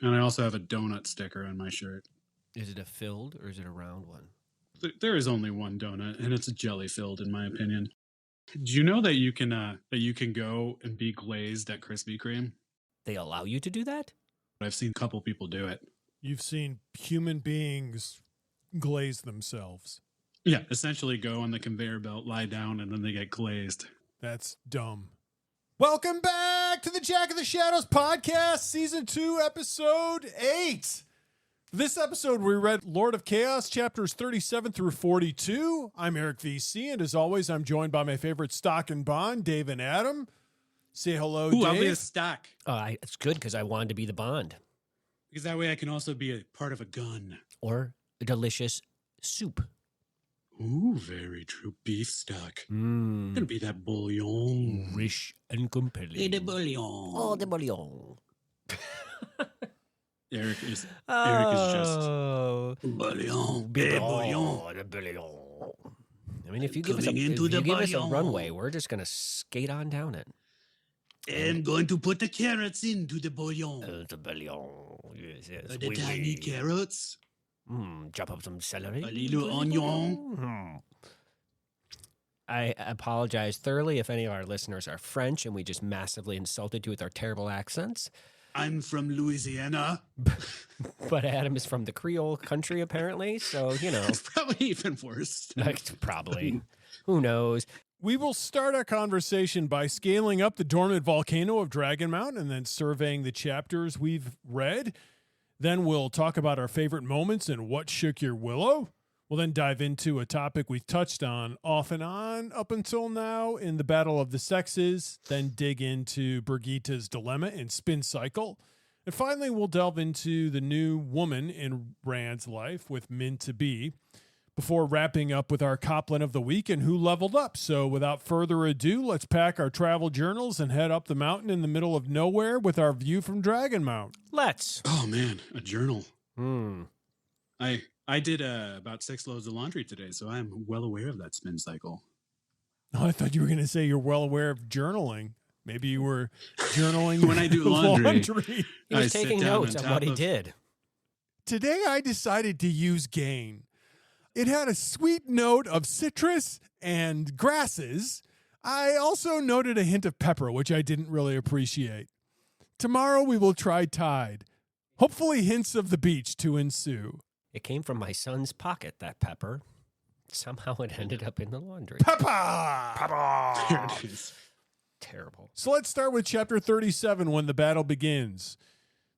And I also have a donut sticker on my shirt. Is it a filled or is it a round one? There is only one donut, and it's jelly filled, in my opinion. Do you know that you can go and be glazed at Krispy Kreme? They allow you to do that? I've seen a couple people do it. You've seen human beings glaze themselves. Yeah, essentially go on the conveyor belt, lie down, and then they get glazed. That's dumb. Welcome back to the Jack of the Shadows podcast, season 2, episode 8. This episode, we read Lord of Chaos, chapters 37 through 42. I'm Eric VC, and as always, I'm joined by my favorite stock and bond, Dave and Adam. Say hello, Dave. I'll be a stock. It's good because I wanted to be the Bond. Because that way I can also be a part of a gun. Or a delicious soup. Ooh, very true. Beef stock. Gonna be that bouillon. Rich and compelling. The bouillon. Oh, the bouillon. Eric is just Oh, bouillon. the bouillon. I mean, if you give us a runway, we're just going to skate on down it. I'm going to put the carrots into the bouillon. The bouillon. Yes. The tiny carrots. Chop up some celery. A little onion. I apologize thoroughly if any of our listeners are French and we just massively insulted you with our terrible accents. I'm from Louisiana. But Adam is from the Creole country, apparently. So, you know. It's probably even worse. Probably. Who knows? We will start our conversation by scaling up the dormant volcano of Dragonmount and then surveying the chapters we've read. Then we'll talk about our favorite moments and what shook your Willow. We'll then dive into a topic we've touched on off and on up until now in the Battle of the Sexes, then dig into Brigitta's dilemma and spin cycle. And finally, we'll delve into the new woman in Rand's life with Min to be, before wrapping up with our Coplin of the week and who leveled up. So without further ado, let's pack our travel journals and head up the mountain in the middle of nowhere with our view from Dragonmount. Let's. Oh, man, a journal. I did about 6 loads of laundry today, so I'm well aware of that spin cycle. Oh, I thought you were going to say you're well aware of journaling. Maybe you were journaling when I do laundry. He was taking notes on what he did. Today I decided to use Gain. It had a sweet note of citrus and grasses. I also noted a hint of pepper, which I didn't really appreciate. Tomorrow we will try Tide. Hopefully hints of the beach to ensue. It came from my son's pocket, that pepper. Somehow it ended up in the laundry. Pepper! There it is. Terrible. So let's start with chapter 37 when the battle begins.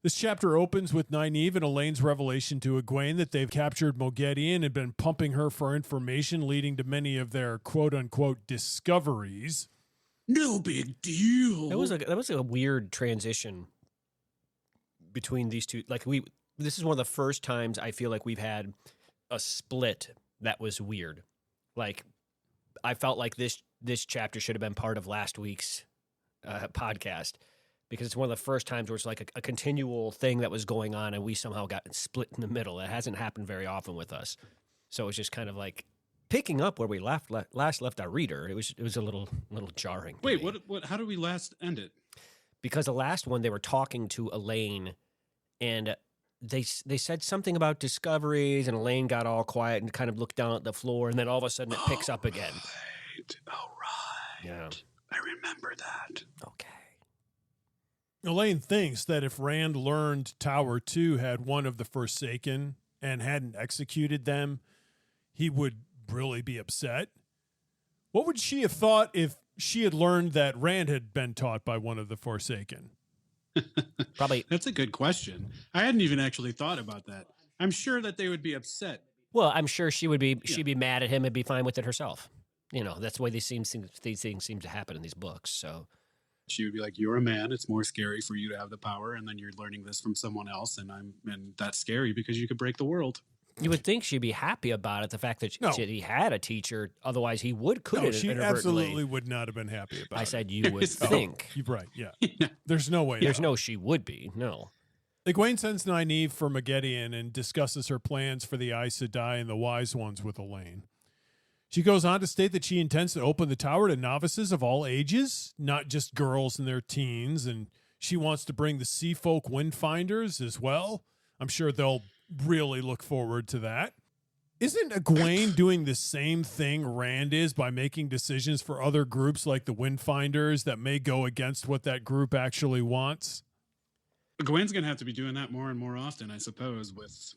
This chapter opens with Nynaeve and Elaine's revelation to Egwene that they've captured Moghedien and been pumping her for information, leading to many of their quote-unquote discoveries. No big deal. That was a weird transition between these two. This is one of the first times I feel like we've had a split that was weird. Like, I felt like this chapter should have been part of last week's podcast, because it's one of the first times where it's like a continual thing that was going on and we somehow got split in the middle. It hasn't happened very often with us. So it's just kind of like picking up where we last left our reader. It was a little jarring. Wait, what? How did we last end it? Because the last one, they were talking to Elaine and they said something about discoveries, and Elaine got all quiet and kind of looked down at the floor, and then all of a sudden it picks up again. All right. Yeah. I remember that. Okay. Elaine thinks that if Rand learned Tower 2 had one of the Forsaken and hadn't executed them, he would really be upset. What would she have thought if she had learned that Rand had been taught by one of the Forsaken? Probably. That's a good question. I hadn't even actually thought about that. I'm sure that they would be upset. Well, I'm sure she'd be mad at him and be fine with it herself. You know, that's the way these things seem to happen in these books. So she would be like, "You're a man. It's more scary for you to have the power, and then you're learning this from someone else, and that's scary because you could break the world." You would think she'd be happy about it, the fact that he had a teacher. Otherwise, he could have. She absolutely would not have been happy about it. I said you would think. You're right, yeah. There's no way. There's no she would be, no. Egwene sends Nynaeve for Moghedien and discusses her plans for the Aes Sedai and the Wise Ones with Elaine. She goes on to state that she intends to open the tower to novices of all ages, not just girls in their teens, and She wants to bring the Sea Folk Windfinders as well. I'm sure they'll really look forward to that. Isn't Egwene doing the same thing Rand is by making decisions for other groups like the Windfinders that may go against what that group actually wants? Egwene's going to have to be doing that more and more often, I suppose, with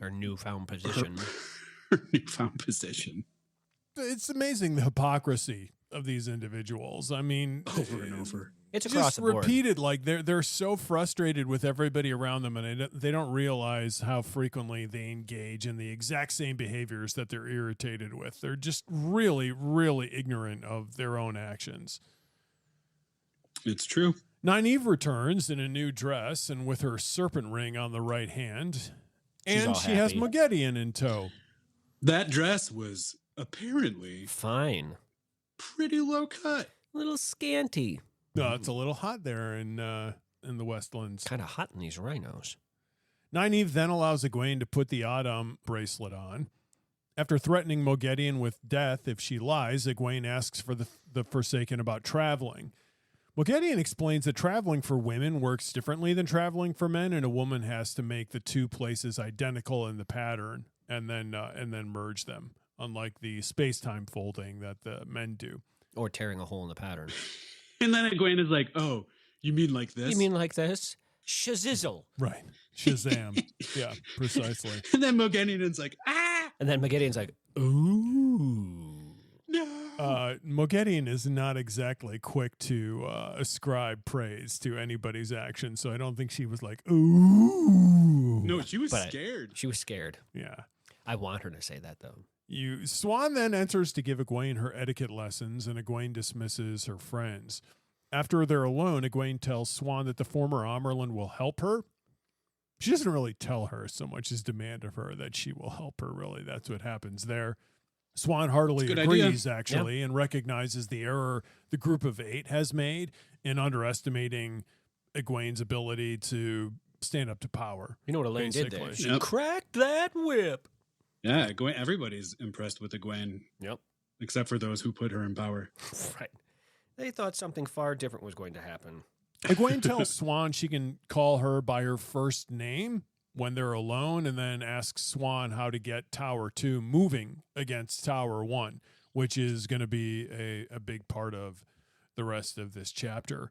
Her newfound position. her newfound position. It's amazing the hypocrisy of these individuals. I mean, Over and over. It's across just the board. repeated, like they're so frustrated with everybody around them, and they don't realize how frequently they engage in the exact same behaviors that they're irritated with. They're just really, really ignorant of their own actions. It's true. Nynaeve returns in a new dress and with her serpent ring on the right hand, She's and all she has happy. Moghedien in tow. That dress was apparently Fine. pretty low cut. A little scanty. It's a little hot there in the Westlands. Kind of hot in these rhinos. Nynaeve then allows Egwene to put the Adam bracelet on. After threatening Moghedien with death if she lies, Egwene asks for the Forsaken about traveling. Moghedien explains that traveling for women works differently than traveling for men, and a woman has to make the two places identical in the pattern and then merge them, unlike the space-time folding that the men do. Or tearing a hole in the pattern. And then Egwene is like, oh, you mean like this? You mean like this? Shazizzle. Right. Shazam. Yeah, precisely. And then Moghedien is like, ah! And then Moghedien's like, ooh. No. Moghedien is not exactly quick to ascribe praise to anybody's action, so I don't think she was like, ooh. No, she was But scared. She was scared. Yeah. I want her to say that, though. Swan then enters to give Egwene her etiquette lessons, and Egwene dismisses her friends. After they're alone, Egwene tells Swan that the former Amerlin will help her. She doesn't really tell her so much as demand of her that she will help her, really. That's what happens there. Swan heartily Good agrees, idea. actually, and recognizes the error the group of 8 has made in underestimating Egwene's ability to stand up to power. You know what Elaine did Basically. there? She Yep. cracked that whip. Yeah, Egwene, everybody's impressed with Egwene, Yep. except for those who put her in power. Right. They thought something far different was going to happen. Egwene tells Swan she can call her by her first name when they're alone, and then asks Swan how to get Tower 2 moving against Tower 1, which is going to be a big part of the rest of this chapter.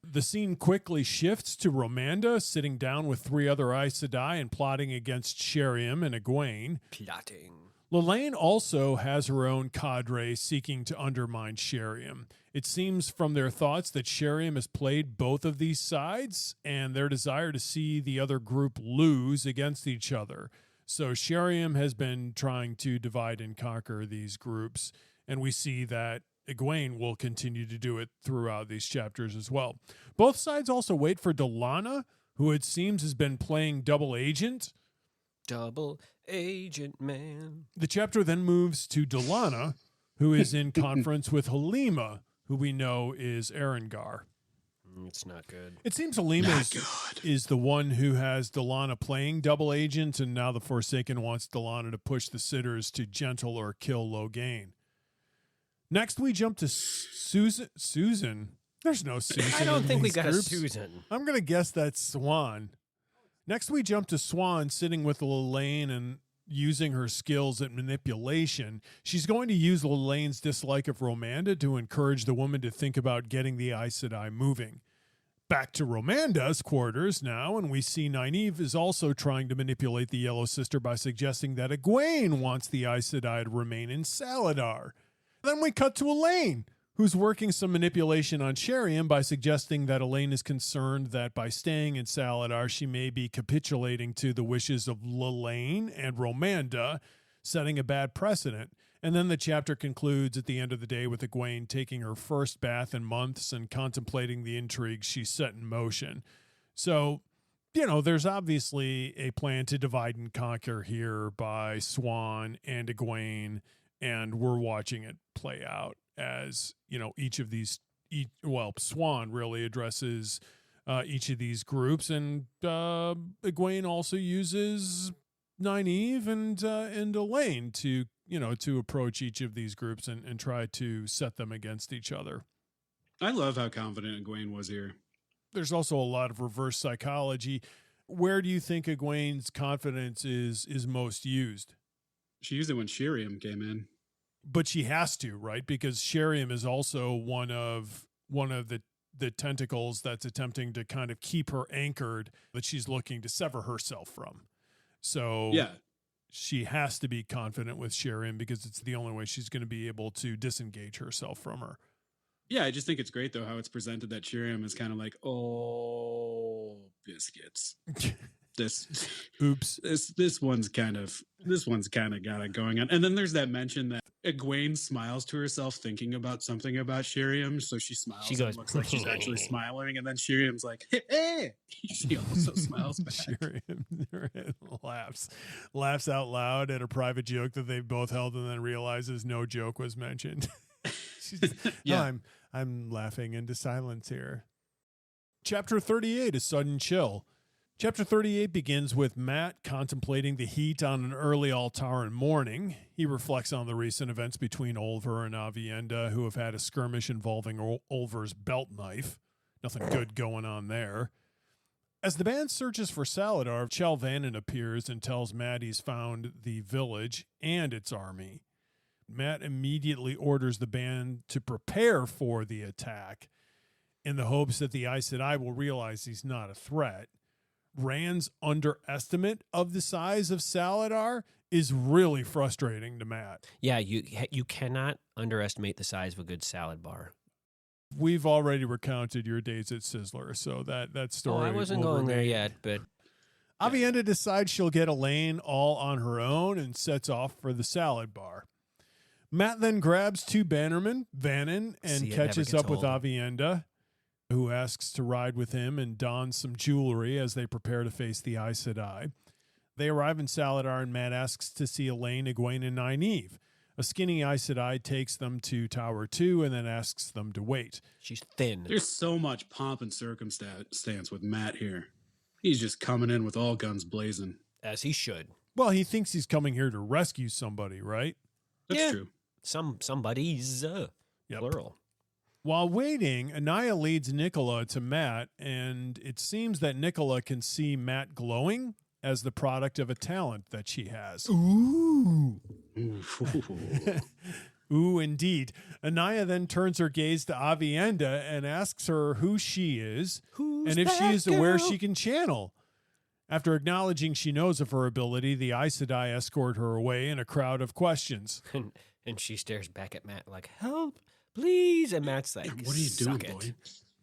The scene quickly shifts to Romanda sitting down with 3 other Aes Sedai and plotting against Sheriam and Egwene. Plotting. Lelaine also has her own cadre seeking to undermine Sheriam. It seems from their thoughts that Sheriam has played both of these sides and their desire to see the other group lose against each other. So Sheriam has been trying to divide and conquer these groups, and we see that Egwene will continue to do it throughout these chapters as well. Both sides also wait for Delana, who it seems has been playing double agent. Double agent man. The chapter then moves to Delana, who is in conference with Halima, who we know is Erengar. It's not good. It seems Halima Not good. is the one who has Delana playing double agent, and now the Forsaken wants Delana to push the sitters to gentle or kill Logain. Next, we jump to Susan. There's no Susan. I don't in think we these got groups. a Susan. I'm going to guess that's Swan. Next, we jump to Swan sitting with Lelaine and using her skills at manipulation. She's going to use Lelaine's dislike of Romanda to encourage the woman to think about getting the Aes Sedai moving. Back to Romanda's quarters now, and we see Nynaeve is also trying to manipulate the Yellow Sister by suggesting that Egwene wants the Aes Sedai to remain in Saladar. Then we cut to Elaine, who's working some manipulation on Sheriam by suggesting that Elaine is concerned that by staying in Saladar, she may be capitulating to the wishes of Lelaine and Romanda, setting a bad precedent. And then the chapter concludes at the end of the day with Egwene taking her first bath in months and contemplating the intrigue she set in motion. So, there's obviously a plan to divide and conquer here by Swan and Egwene, and we're watching it play out as, each of these, Swan really addresses each of these groups, and Egwene also uses Nynaeve and Elaine to approach each of these groups and try to set them against each other. I love how confident Egwene was here. There's also a lot of reverse psychology. Where do you think Egwene's confidence is most used? She used it when Shiriam came in. But she has to, right? Because Shiriam is also one of the tentacles that's attempting to kind of keep her anchored, that she's looking to sever herself from. So Yeah. she has to be confident with Shiriam because it's the only way she's going to be able to disengage herself from her. Yeah, I just think it's great though how it's presented that Shiriam is kind of like, oh, biscuits. Oops. This one's kind of got it going on. And then there's that mention that Egwene smiles to herself thinking about something about Shiriam, so she smiles. She goes, and looks like she's actually smiling, and then Shiriam's like, hey. She also smiles back. Shiriam laughs out loud at a private joke that they both held, and then realizes no joke was mentioned. She's Yeah. I'm laughing into silence here. Chapter 38, A Sudden Chill. Chapter 38 begins with Matt contemplating the heat on an early Altaran morning. He reflects on the recent events between Olver and Avienda, who have had a skirmish involving Olver's belt knife. Nothing good going on there. As the band searches for Saladar, Chalvanin appears and tells Matt he's found the village and its army. Matt immediately orders the band to prepare for the attack in the hopes that the Aes Sedai will realize he's not a threat. Rand's underestimate of the size of Saladar is really frustrating to Matt. Yeah, you cannot underestimate the size of a good salad bar. We've already recounted your days at Sizzler, so that story. I wasn't will going there remain. yet, but Avienda decides she'll get Elaine all on her own and sets off for the salad bar. Matt then grabs two bannermen, Vannon, and See, it catches never up gets with old. Avienda, who asks to ride with him and dons some jewelry as they prepare to face the Aes Sedai. They arrive in Saladar, and Matt asks to see Elaine, Egwene, and Nynaeve. A skinny Aes Sedai takes them to Tower 2 and then asks them to wait. she's thin. There's so much pomp and circumstance with Matt here. He's just coming in with all guns blazing. As he should. Well, he thinks he's coming here to rescue somebody, right? That's Yeah. true. Somebody's Yep. plural. While waiting, Anaya leads Nicola to Matt, and it seems that Nicola can see Matt glowing as the product of a talent that she has. Ooh. Ooh, indeed. Anaya then turns her gaze to Avienda and asks her who she is Who's and if she that is aware girl? she can channel. After acknowledging she knows of her ability, the Aes Sedai escort her away in a crowd of questions. And she stares back at Matt like, help, please. And Matt's like, What are you doing, "Suck it." boy?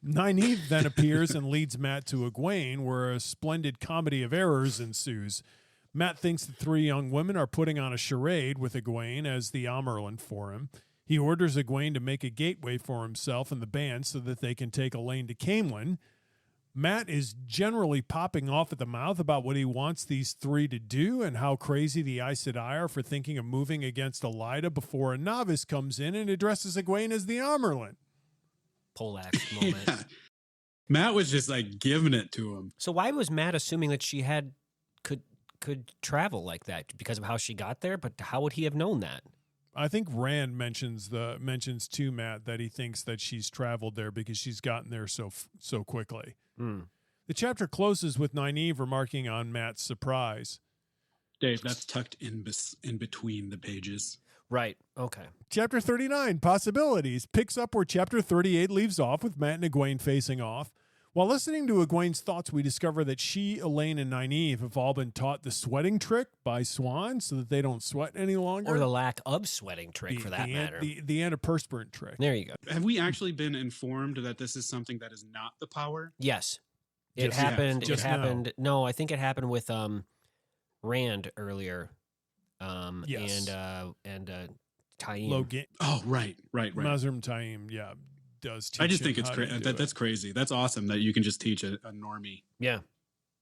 Nynaeve then appears and leads Matt to Egwene, where a splendid comedy of errors ensues. Matt thinks the three young women are putting on a charade with Egwene as the Amerlin for him. He orders Egwene to make a gateway for himself and the band so that they can take Elaine to Camelin. Matt is generally popping off at the mouth about what he wants these three to do and how crazy the Aes Sedai are for thinking of moving against Elida before a novice comes in and addresses Egwene as the Amerlin. Poleaxe moment. Yeah. Matt was just like giving it to him. So why was Matt assuming that she could travel like that? Because of how she got there? But how would he have known that? I think Rand mentions to Matt that he thinks that she's traveled there because she's gotten there so quickly. The chapter closes with Nynaeve remarking on Matt's surprise. Dave, that's tucked in between the pages. Right. Okay. Chapter 39, Possibilities, picks up where Chapter 38 leaves off with Matt and Egwene facing off. While listening to Egwene's thoughts, we discover that she, Elaine, and Nynaeve have all been taught the sweating trick by Swan so that they don't sweat any longer. Or the lack of sweating trick, for that matter. The antiperspirant trick. There you go. Have we actually been informed that this is something that is not the power? Yes. It Just- happened. just it happened. No, I think it happened with Rand earlier. Yes. And Taim. Logan, Oh, right. Mazrim Taim, does teach I just him think it's how to do it. that's crazy. That's awesome that you can just teach a normie. Yeah.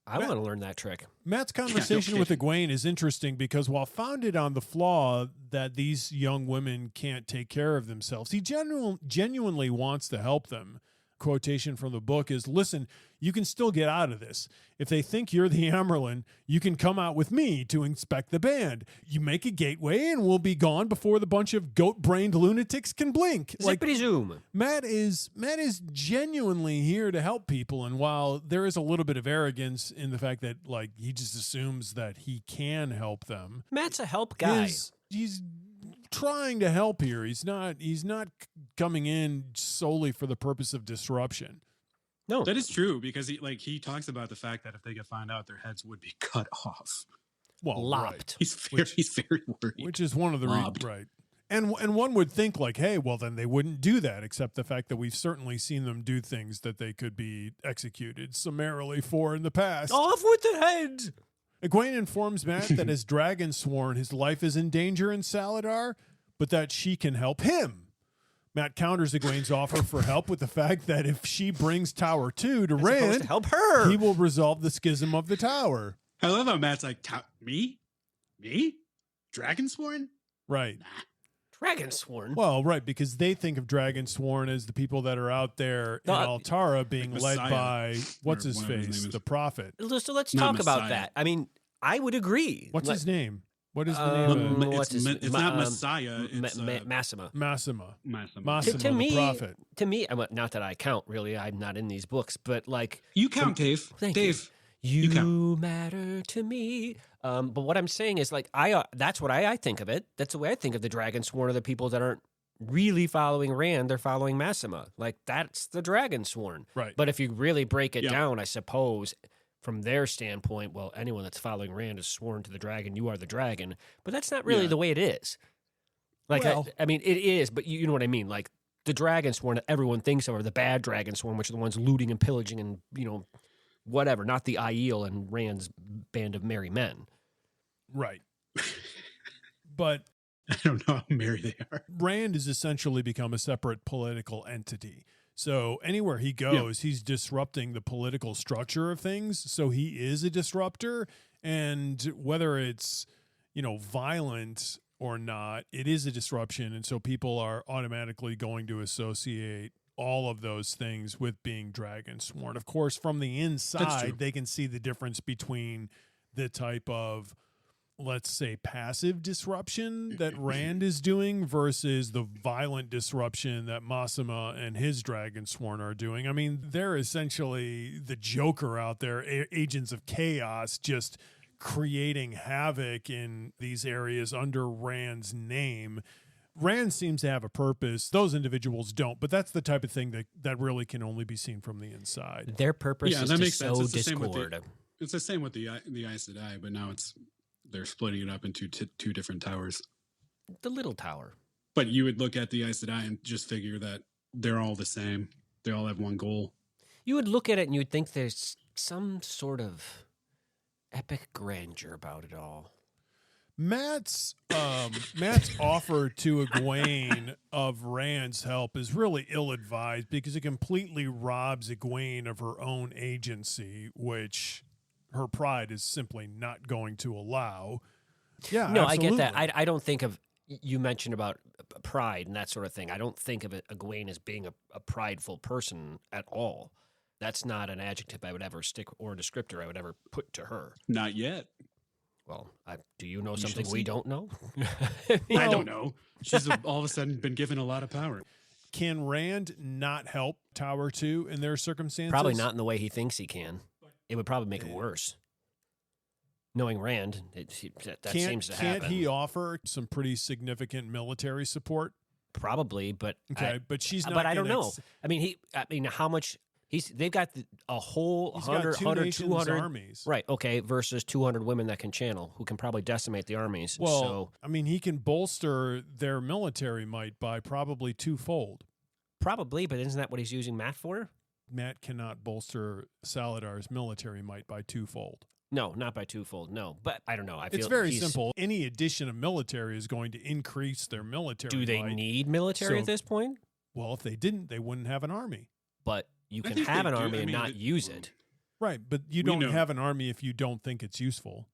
I Matt- want to learn that trick. Matt's conversation with Egwene is interesting because while founded on the flaw that these young women can't take care of themselves, he genuinely wants to help them. Of quotation from the book is, listen, you can still get out of this. If they think you're the Amerlin, you can come out with me to inspect the band. You make a gateway and we'll be gone before the bunch of goat-brained lunatics can blink. Zippity zoom. Matt is genuinely here to help people, and while there is a little bit of arrogance in the fact that like he just assumes that he can help them, Matt's a help guy. He's trying to help here. He's not coming in solely for the purpose of disruption. No, that is true, because he talks about the fact that if they get found out, their heads would be cut off. Well, lopped. Right. He's very worried. Which is one of the right. And one would think like, hey, well then they wouldn't do that, except the fact that we've certainly seen them do things that they could be executed summarily for in the past. Off with the head. Egwene informs Matt that as Dragonsworn, his life is in danger in Saladar, but that she can help him. Matt counters Egwene's offer for help with the fact that if she brings Tower 2 to Rand, to help her, he will resolve the schism of the tower. I love how Matt's like, me? Dragonsworn? Right. Dragonsworn? Well, right, because they think of Dragonsworn as the people that are out there in Altara being led by, what's his face, the prophet. So let's talk about that. I mean, I would agree. What's his name? What is the name of it? It's not Messiah. It's Massima. To me, the prophet. To me, not that I count, really. I'm not in these books, but like... You count, Dave. Thank Dave. You matter to me. But what I'm saying is, like, that's what I think of it. That's the way I think of the Dragonsworn, are the people that aren't really following Rand, they're following Massima. Like, that's the Dragonsworn. Right. But if you really break it down, I suppose... From their standpoint, well, anyone that's following Rand is sworn to the dragon. You are the dragon. But that's not really the way it is. Like, well, I mean, it is, but you know what I mean? Like, the Dragonsworn that everyone thinks of are the bad Dragonsworn, which are the ones looting and pillaging and, whatever, not the Aiel and Rand's band of merry men. Right. But... I don't know how merry they are. Rand has essentially become a separate political entity. So anywhere he goes, he's disrupting the political structure of things. So he is a disruptor. And whether it's, violent or not, it is a disruption. And so people are automatically going to associate all of those things with being Dragonsworn. Of course, from the inside, they can see the difference between the type of, let's say, passive disruption that Rand is doing versus the violent disruption that Massima and his Dragonsworn are doing. I mean, they're essentially the Joker out there, agents of chaos, just creating havoc in these areas under Rand's name. Rand seems to have a purpose. Those individuals don't, but that's the type of thing that really can only be seen from the inside. Their purpose is to sow discord. It's the same with the Aes Sedai, but now they're splitting it up into two different towers. The little tower. But you would look at the Aes Sedai and just figure that they're all the same. They all have one goal. You would look at it and you'd think there's some sort of epic grandeur about it all. Matt's offer to Egwene of Rand's help is really ill-advised because it completely robs Egwene of her own agency, which her pride is simply not going to allow. Yeah, no, absolutely. I get that. I don't think of, you mentioned about pride and that sort of thing. I don't think of Egwene as being a prideful person at all. That's not an adjective I would ever stick or a descriptor I would ever put to her. Not yet. Well, do you know something we don't know? I don't know. She's all of a sudden been given a lot of power. Can Rand not help Tower 2 in their circumstances? Probably not in the way he thinks he can. It would probably make it worse. Knowing Rand, that seems to happen. Can't he offer some pretty significant military support? Probably, but but she's not. But I don't know. I mean, how much? They've got a whole 100, 200 armies. Right, okay, versus 200 women that can channel, who can probably decimate the armies. Well, so, I mean, he can bolster their military might by probably twofold. Probably, but isn't that what he's using Matt for? Matt cannot bolster Saladar's military might by twofold. No, not by twofold, no. But I don't know. It's very simple. Any addition of military is going to increase their military Do they need military at this point? Well, if they didn't, they wouldn't have an army. But you can have an army and not use it. Right, but you don't have an army if you don't think it's useful.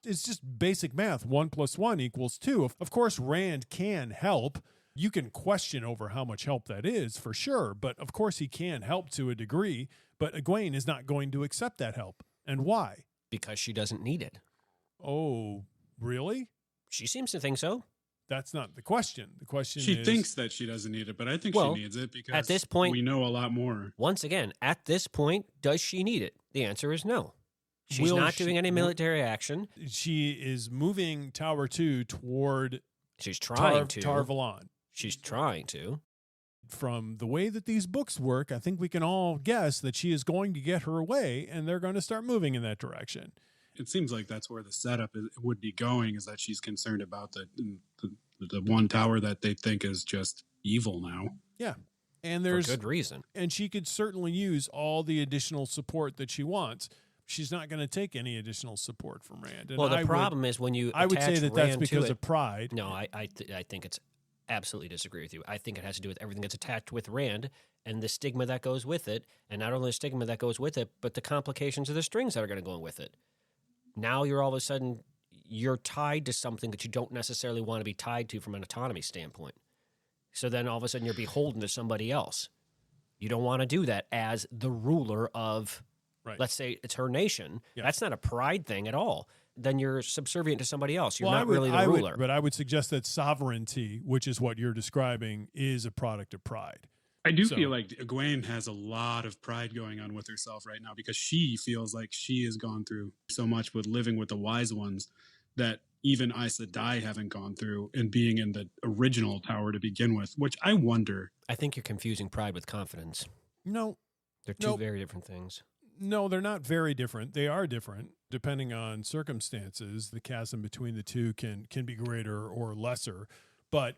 It's just basic math. 1 + 1 = 2. Of course, Rand can help, You can question over how much help that is for sure, but of course he can help to a degree, but Egwene is not going to accept that help. And why? Because she doesn't need it. Oh, really? She seems to think so. That's not the question. The question She is... thinks that she doesn't need it, but I think Well, she needs it because at this point, we know a lot more. Once again, at this point, does she need it? The answer is no. She's Will not she- doing any military action. She is moving Tower 2 toward She's trying to. Tar-Valon. She's trying to. From the way that these books work, I think we can all guess that she is going to get her way, and they're going to start moving in that direction. It seems like that's where the setup would be going, is that she's concerned about the one tower that they think is just evil now. Yeah. And For there's good reason. and she could certainly use all the additional support that she wants. She's not going to take any additional support from Rand. And Well, the problem is when you I would say attach that that's Rand because to of pride. No, I think it's absolutely disagree with you. I think it has to do with everything that's attached with Rand and the stigma that goes with it, and not only the stigma that goes with it, but the complications of the strings that are going to go with it. Now you're all of a sudden you're tied to something that you don't necessarily want to be tied to from an autonomy standpoint. So then all of a sudden you're beholden to somebody else. You don't want to do that as the ruler of, Right. let's say it's her nation. Yeah. That's not a pride thing at all. Then you're subservient to somebody else. You're Well, not really the ruler. but I would suggest that sovereignty, which is what you're describing, is a product of pride. I do So- feel like Egwene has a lot of pride going on with herself right now because she feels like she has gone through so much with living with the wise ones that even Aes Sedai haven't gone through, and being in the original tower to begin with, which I wonder. I think you're confusing pride with confidence. No, They're two Nope. very different things. no, they're not very different. They are different depending on circumstances. The chasm between the two can be greater or lesser, but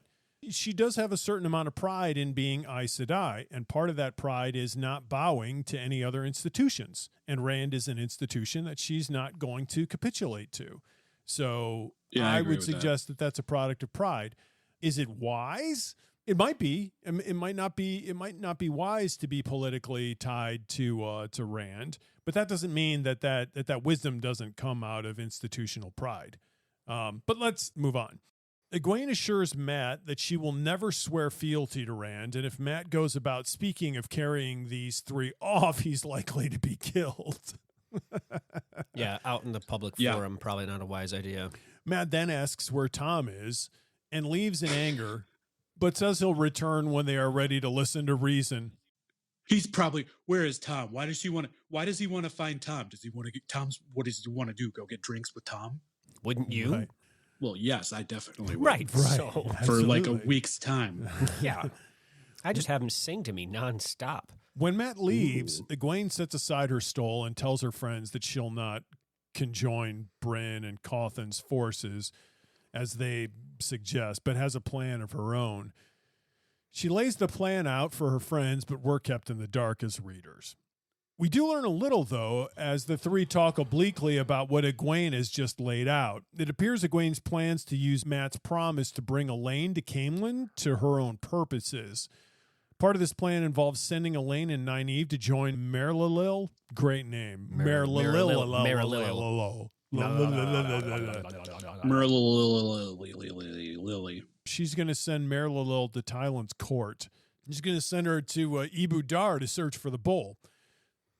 she does have a certain amount of pride in being Aes Sedai, and part of that pride is not bowing to any other institutions. And Rand is an institution that she's not going to capitulate to. So Yeah, I I agree would with that. suggest that that's a product of pride. Is it wise? It might be. It might not be. It might not be wise to be politically tied to Rand, but that doesn't mean that wisdom doesn't come out of institutional pride. But let's move on. Egwene assures Matt that she will never swear fealty to Rand, and if Matt goes about speaking of carrying these three off, he's likely to be killed. Yeah, out in the public Yeah. forum, probably not a wise idea. Matt then asks where Tom is and leaves in anger, but says he'll return when they are ready to listen to reason. He's probably, where is Tom? Why does he want to find Tom? Does he want to get Tom's? What does he want to do? Go get drinks with Tom? Wouldn't you? Right. Well, yes, I definitely would. Right. Right. So, For like a Absolutely. week's time. yeah. I just have him sing to me nonstop. When Matt leaves, Egwene sets aside her stole and tells her friends that she'll not conjoin Bryn and Cawthon's forces, as they suggest, but has a plan of her own. She lays the plan out for her friends, but we're kept in the dark as readers. We do learn a little, though, as the three talk obliquely about what Egwene has just laid out. It appears Egwene's plans to use Matt's promise to bring Elaine to Camelin to her own purposes. Part of this plan involves sending Elaine and Nynaeve to join Merlilil. Great name. Merlilil. Lily. She's going to send Merlilil to Tylan's court. She's going to send her to Ibu Dar to search for the bull.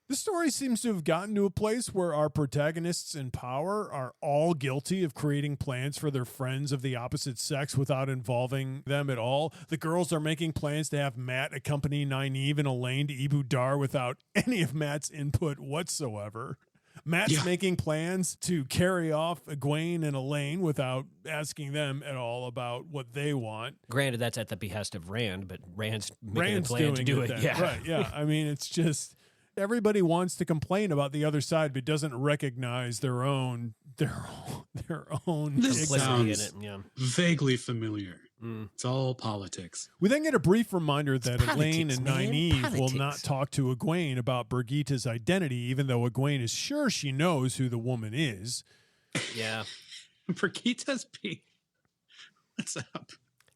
This story seems to have gotten to a place where our protagonists in power are all guilty of creating plans for their friends of the opposite sex without involving them at all. The girls are making plans to have Matt accompany Nynaeve and Elaine to Ibu Dar without any of Matt's input whatsoever. Matt's making plans to carry off Egwene and Elaine without asking them at all about what they want. Granted, that's at the behest of Rand, but Rand's making Rand's a plan to do doing it. then. Yeah. Right, yeah. I mean, it's just everybody wants to complain about the other side, but doesn't recognize their own This Complicity sounds in it. Yeah. vaguely familiar. Mm. It's all politics. We then get a brief reminder that It's Elaine politics, and man. Nynaeve will Politics. not talk to Egwene about Birgitte's identity, even though Egwene is sure she knows who the woman is. Yeah. Brigitta's P. What's up?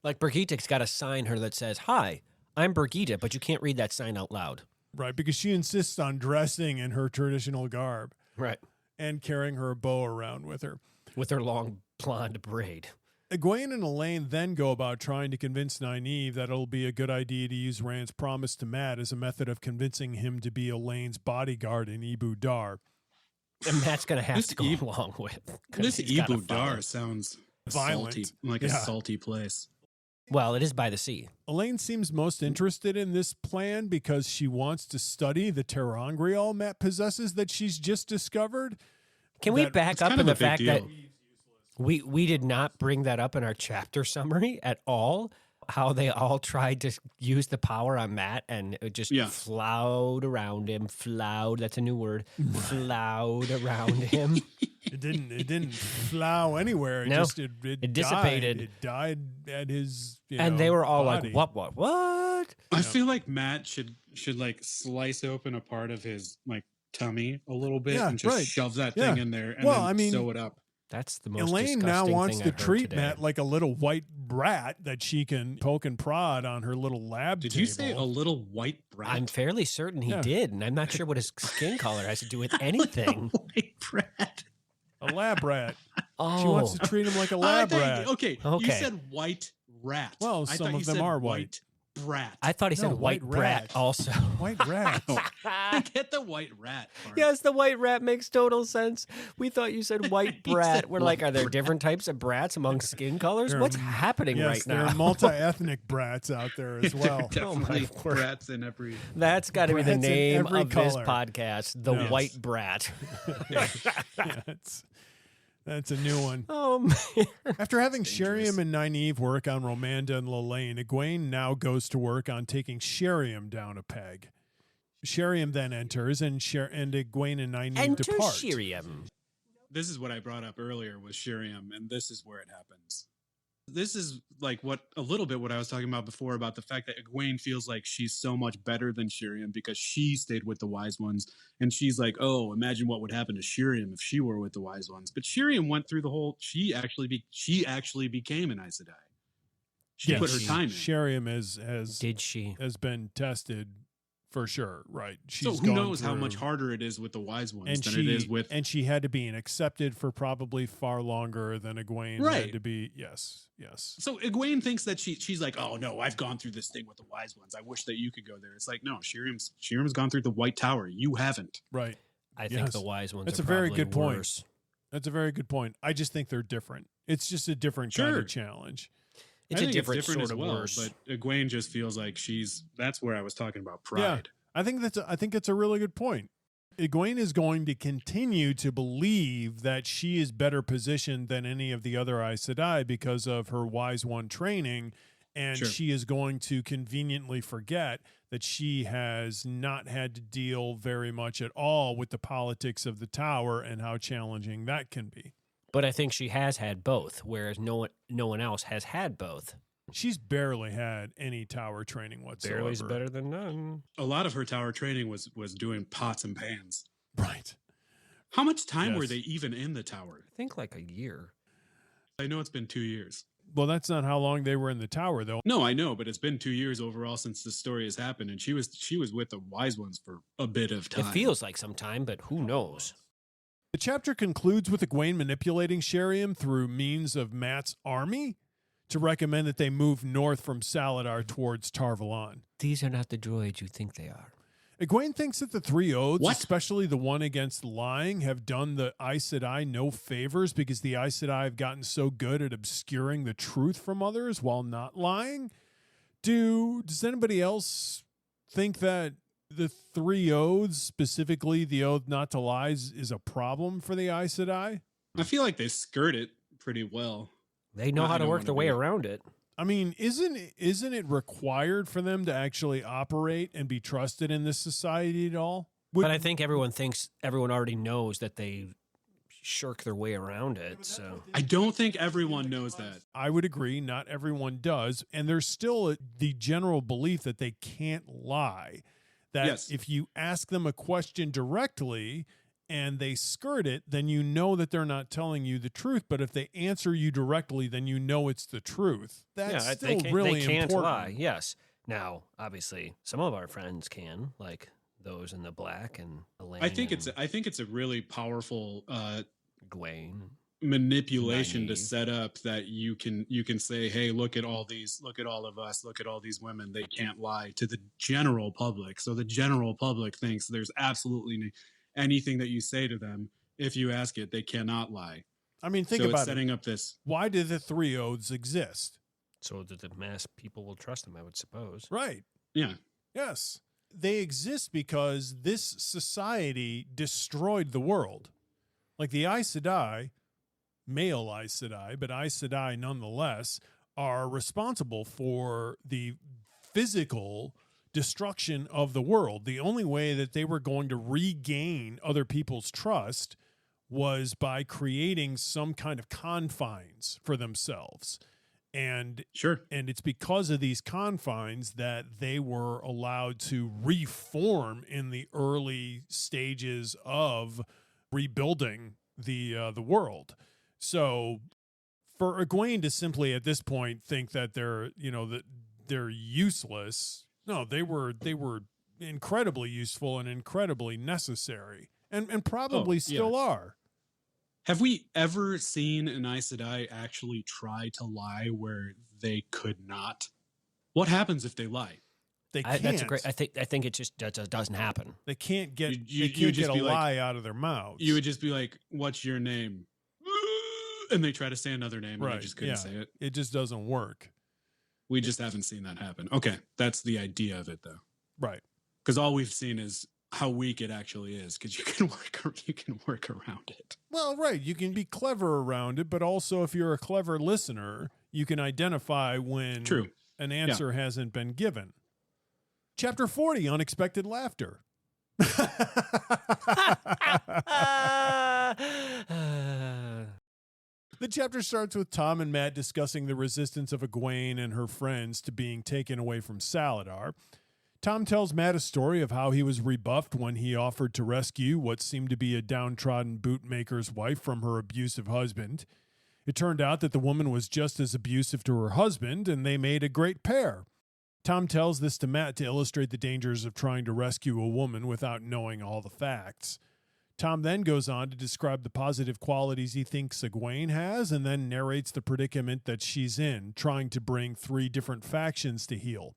Like Birgitte's got a sign her that says, "Hi, I'm Birgitte," but you can't read that sign out loud. Right, because she insists on dressing in her traditional garb Right. and carrying her bow around with her. With her long blonde braid. Egwene and Elaine then go about trying to convince Nynaeve that it'll be a good idea to use Rand's promise to Matt as a method of convincing him to be Elaine's bodyguard in Ibu Dar. And Matt's going to have to go along with. This Ibu Dar sounds violent, salty, like a salty place. Well, it is by the sea. Elaine seems most interested in this plan because she wants to study the terangrial Matt possesses that she's just discovered. Can we back up in the fact that we did not bring that up in our chapter summary at all? How they all tried to use the power on Matt and it just flowed around him. Flowed, that's a new word. Flowed around him. It didn't flow anywhere. It dissipated. It died at his and they were all body. like, what? I feel like Matt should like slice open a part of his like tummy a little bit and just shove that thing in there and then sew it up. That's the most Elaine now wants to treat today. Matt like a little white brat that she can poke and prod on her little lab Did table. you say a little white brat? I'm fairly certain he did, and I'm not sure what his skin color has to do with anything. White brat. A lab rat. Oh. She wants to treat him like a lab rat. Okay, you said white rat. Well, some of them are white. Brat. I thought he said white brat also. White rat. I get the white rat part. Yes, the white rat makes total sense. We thought you said white brat. We're like, are there different types of brats among skin colors? What's happening right now? There are multi-ethnic brats out there as well. Definitely brats in every... That's got to be the name of this color. podcast, The White Brat. That's a new one. Oh, man. After having Sheriam and Nynaeve work on Romanda and Lelaine, Egwene now goes to work on taking Sheriam down a peg. Sheriam then enters, and Egwene and Nynaeve depart. Sheriam. This is what I brought up earlier with Sheriam, and this is where it happens. This is like a little bit what I was talking about before about the fact that Egwene feels like she's so much better than Sheriam because she stayed with the Wise Ones, and she's like, oh, imagine what would happen to Sheriam if she were with the Wise Ones. But Sheriam went through the whole. She actually became an Aes Sedai. She put her time in. Sheriam has been tested. For sure, right. So who knows how much harder it is with the Wise Ones than it is with... And she had to be accepted for probably far longer than Egwene had to be. Yes. So Egwene thinks that she's like, oh, no, I've gone through this thing with the Wise Ones. I wish that you could go there. It's like, no, Sheriam's gone through the White Tower. You haven't. Right. I think the Wise Ones That's are a very probably good point. worse. That's a very good point. I just think they're different. It's just a different kind of challenge. It's a different sort of worse. But Egwene just feels like that's where I was talking about pride. Yeah. I think it's a really good point. Egwene is going to continue to believe that she is better positioned than any of the other Aes Sedai because of her Wise One training, and she is going to conveniently forget that she has not had to deal very much at all with the politics of the Tower and how challenging that can be. But I think she has had both, whereas no one else has had both. She's barely had any tower training whatsoever. Barely's better than none. A lot of her tower training was doing pots and pans. Right. How much time were they even in the tower? I think like a year. I know it's been 2 years. Well, that's not how long they were in the tower, though. No, I know, but it's been 2 years overall since the story has happened, and she was with the Wise Ones for a bit of time. It feels like some time, but who knows? The chapter concludes with Egwene manipulating Sheriam through means of Matt's army to recommend that they move north from Saladar towards Tarvalon. These are not the droids you think they are. Egwene thinks that the three oaths, especially the one against lying, have done the Aes Sedai no favors because the Aes Sedai have gotten so good at obscuring the truth from others while not lying. Does anybody else think that the three oaths, specifically the oath not to lie, is a problem for the Aes Sedai? I feel like they skirt it pretty well. They know how to work their way around it. I mean, isn't it required for them to actually operate and be trusted in this society at all? But I think everyone already knows that they shirk their way around it. So I don't think everyone knows that. I would agree. Not everyone does. And there's still the general belief that they can't lie. That if you ask them a question directly and they skirt it, then you know that they're not telling you the truth. But if they answer you directly, then you know it's the truth. That's still really important. They can't lie, yes. Now, obviously, some of our friends can, like those in the black and Elaine. I think it's a really powerful Egwene. manipulation to Naive. set up that you can say, hey, look at all of us, look at all these women, they can't lie, to the general public. So the general public thinks there's absolutely anything that you say to them, if you ask it, they cannot lie. I mean, think So it's about setting it. up this. Why do the three oaths exist? So that the mass people will trust them, I would suppose. Right. Yeah. Yes. They exist because this society destroyed the world. Like the Aes Sedai, male Aes Sedai, but Aes Sedai nonetheless, are responsible for the physical destruction of the world. The only way that they were going to regain other people's trust was by creating some kind of confines for themselves. And Sure. and it's because of these confines that they were allowed to reform in the early stages of rebuilding the world. So for Egwene to simply at this point think that they're useless, no, they were incredibly useful and incredibly necessary, and probably still are. Have we ever seen an Aes Sedai actually try to lie where they could not? What happens if they lie? They can't. That's a great. I think it just doesn't happen. They can't get. You they can't just get a be like- lie out of their mouths. You would just be like, "What's your name?" And they try to say another name, and Right, they just couldn't yeah. say it. It just doesn't work. We just haven't seen that happen. Okay, that's the idea of it, though, Right. because all we've seen is how weak it actually is. Because you can work around it. Well, right. You can be clever around it, but also if you're a clever listener, you can identify when True. an answer hasn't been given. Chapter 40, Unexpected Laughter. The chapter starts with Tom and Matt discussing the resistance of Egwene and her friends to being taken away from Saladar. Tom tells Matt a story of how he was rebuffed when he offered to rescue what seemed to be a downtrodden bootmaker's wife from her abusive husband. It turned out that the woman was just as abusive to her husband, and they made a great pair. Tom tells this to Matt to illustrate the dangers of trying to rescue a woman without knowing all the facts. Tom then goes on to describe the positive qualities he thinks Egwene has, and then narrates the predicament that she's in, trying to bring 3 different factions to heel.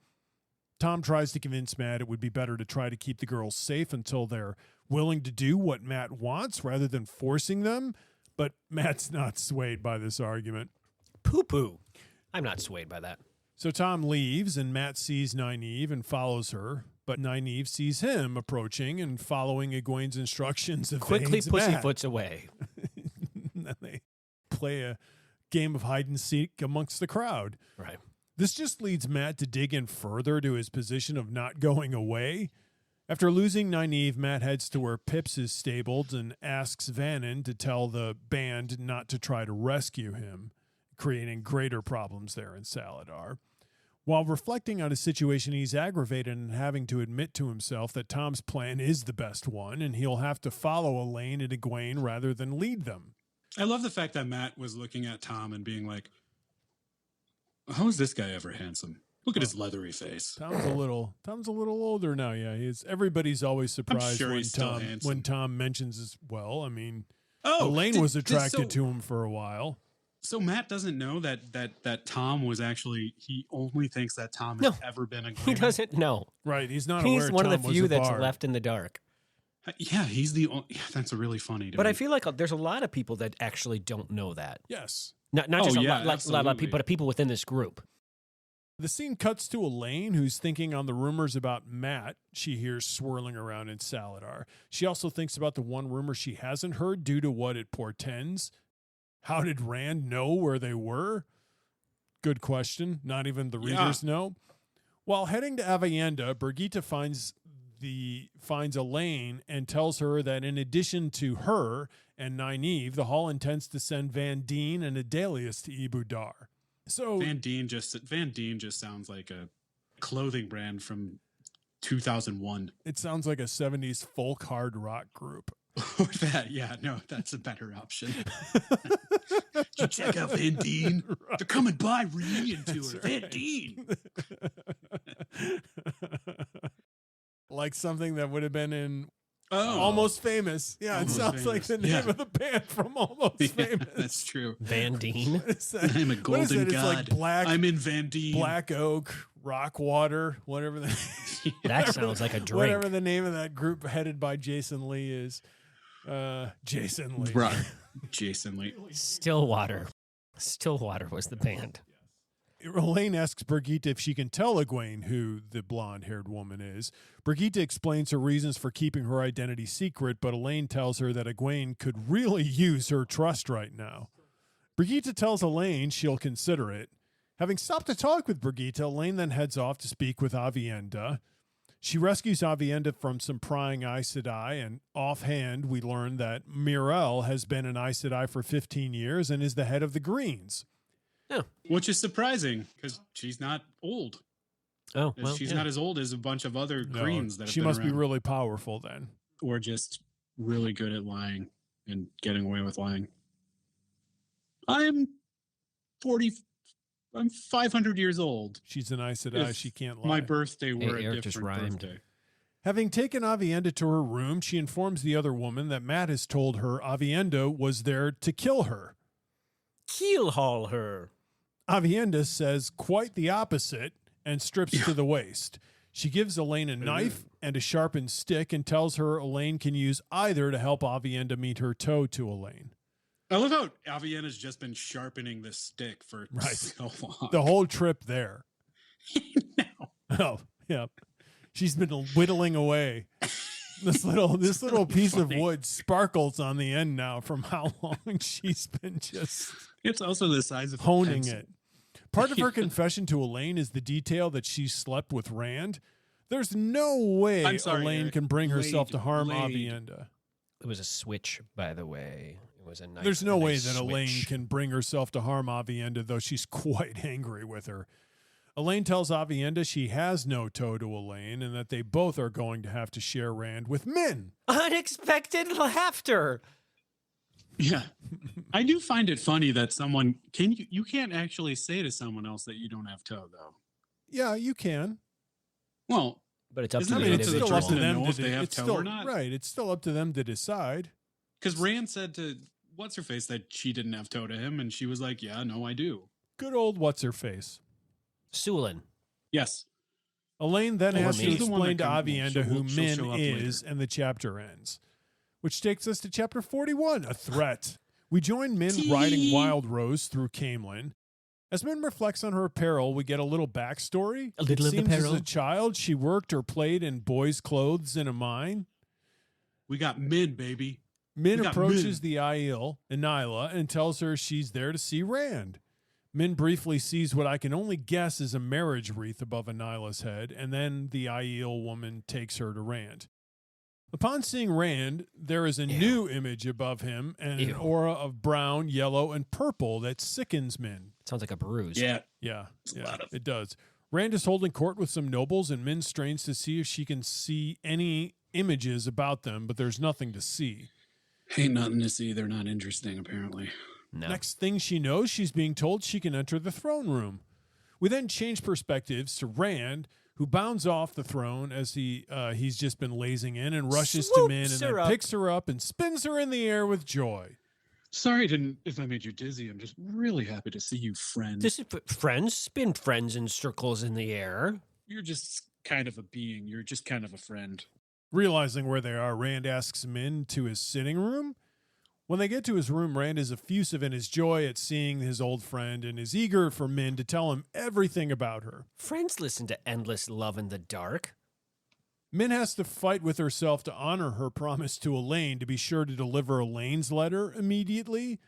Tom tries to convince Matt it would be better to try to keep the girls safe until they're willing to do what Matt wants rather than forcing them, but Matt's not swayed by this argument. Poo-poo. I'm not swayed by that. So Tom leaves, and Matt sees Nynaeve and follows her, but Nynaeve sees him approaching and following Egwene's instructions. Quickly evades Matt. pussyfoots away. Then they play a game of hide and seek amongst the crowd. Right. This just leads Matt to dig in further to his position of not going away. After losing Nynaeve, Matt heads to where Pips is stabled and asks Vannon to tell the band not to try to rescue him, creating greater problems there in Saladar. While reflecting on his situation, he's aggravated and having to admit to himself that Tom's plan is the best one, and he'll have to follow Elaine and Egwene rather than lead them. I love the fact that Matt was looking at Tom and being like, "How is this guy ever handsome? Look at his leathery face." Tom's a little older now. Yeah, everybody's always surprised sure when he's still handsome. when Tom mentions his. Well, I mean, Oh, Elaine was attracted to him for a while. So Matt doesn't know that Tom was actually. He only thinks that Tom has ever been a. He doesn't know. Right, he's not He's aware. one Tom of the was few a that's bard. left in the dark. Yeah, he's the. Yeah, that's really funny. To But me. I feel like there's a lot of people that actually don't know that. Yes. Not Oh, just yeah, a lot of absolutely. people, but people within this group. The scene cuts to Elaine, who's thinking on the rumors about Matt she hears swirling around in Saladar. She also thinks about the one rumor she hasn't heard due to what it portends. How did Rand know where they were? Good question. Not even the readers know. While heading to Avienda, Birgitte finds Elaine and tells her that in addition to her and Nynaeve, the Hall intends to send Van Deen and Adelius to Ibudar. So Van Deen just sounds like a clothing brand from 2001. it sounds like a 70s folk hard rock group. With that, yeah, no, that's a better option. Did you check out Van Deen? Right. They're coming by reunion tour. That's Van right. Deen. Like something that would have been in Oh, Almost Famous. Yeah, Almost it sounds like the Famous. name Yeah. of the band from Almost Famous. That's true. Van Deen. What is that? I'm a What is golden it? It's god. like Black, I'm in Van Deen. Black Oak, Rockwater, whatever the That sounds like a drink. whatever the name of that group headed by Jason Lee is. Jason Lee. Right. Jason Lee. Stillwater. Stillwater was the band. Elaine asks Brigitte if she can tell Egwene who the blonde-haired woman is. Brigitte explains her reasons for keeping her identity secret, but Elaine tells her that Egwene could really use her trust right now. Brigitte tells Elaine she'll consider it. Having stopped to talk with Brigitte, Elaine then heads off to speak with Aviendha. She rescues Aviendha from some prying Aes Sedai, and offhand we learn that Myrelle has been an Aes Sedai for 15 years and is the head of the Greens. Yeah. Which is surprising because she's not old. Oh, well, She's yeah. not as old as a bunch of other No, Greens that have she been must be around. really powerful then. Or just really good at lying and getting away with lying. I'm 500 years old. She's an Aes Sedai. If She can't lie. My birthday were Hey, a Eric just different rhymed. birthday. Having taken Aviendha to her room, she informs the other woman that Matt has told her Aviendha was there to kill her. Keel haul her. Aviendha says quite the opposite and strips to the waist. She gives Elaine a knife and a sharpened stick and tells her Elaine can use either to help Aviendha meet her toe to Elaine. I love how Avienna's just been sharpening this stick for Right. so long. The whole trip there. No. Oh, yeah. She's been whittling away. This little piece of Funny. wood sparkles on the end now from how long she's been just It's also the size of a honing pencil. it. Part of her confession to Elaine is the detail that she slept with Rand. There's no way I'm sorry, Elaine Eric. can bring herself Laid- to harm laid. Aviendha. It was a switch, by the way. It was a nice. There's no a way nice that Elaine switch. can bring herself to harm Aviendha, though she's quite angry with her. Elaine tells Aviendha she has no toe to Elaine and that they both are going to have to share Rand with Min. Unexpected laughter. Yeah. I do find it funny that someone you can't actually say to someone else that you don't have toe though. Yeah, you can. Well, But it's up Isn't to it the up to the individual. person to know if they have it's toe still, or not? Right, it's still up to them to decide. because Rand said to what's her face that she didn't have toe to him, and she was like, "Yeah, no, I do." Good old what's her face. Sulin. Yes. Elaine then Or has to me. She's the one explain to that can- Aviendha she'll- who she'll Min show up is, later. and the chapter ends. Which takes us to chapter 41, a threat. We join Min riding Wild Rose through Camelin. As Min reflects on her apparel, we get a little backstory. A little it of seems apparel. As a child, she worked or played in boys' clothes in a mine. We got Min, baby. Min We got approaches Min. the Aiel, Nyla, and tells her she's there to see Rand. Min briefly sees what I can only guess is a marriage wreath above Nyla's head, and then the Aiel woman takes her to Rand. Upon seeing Rand, there is a new image above him and an Ew. aura of brown, yellow, and purple that sickens Min. Sounds like a bruise. Yeah. Yeah, a lot of- it does. Rand is holding court with some nobles, and Min strains to see if she can see any images about them, but there's nothing to see. Ain't nothing to see. They're not interesting, apparently. No. Next thing she knows, she's being told she can enter the throne room. We then change perspectives to Rand, who bounds off the throne as he's just been lazing in and rushes to Min and Swoops then her up. picks her up and spins her in the air with joy. Sorry if I made you dizzy. I'm just really happy to see you, friend. This is friends. Spin friends in circles in the air. You're just kind of a being. You're just kind of a friend. Realizing where they are, Rand asks Min to his sitting room. When they get to his room, Rand is effusive in his joy at seeing his old friend and is eager for Min to tell him everything about her. Friends listen to endless love in the dark. Min has to fight with herself to honor her promise to Elaine to be sure to deliver Elaine's letter immediately.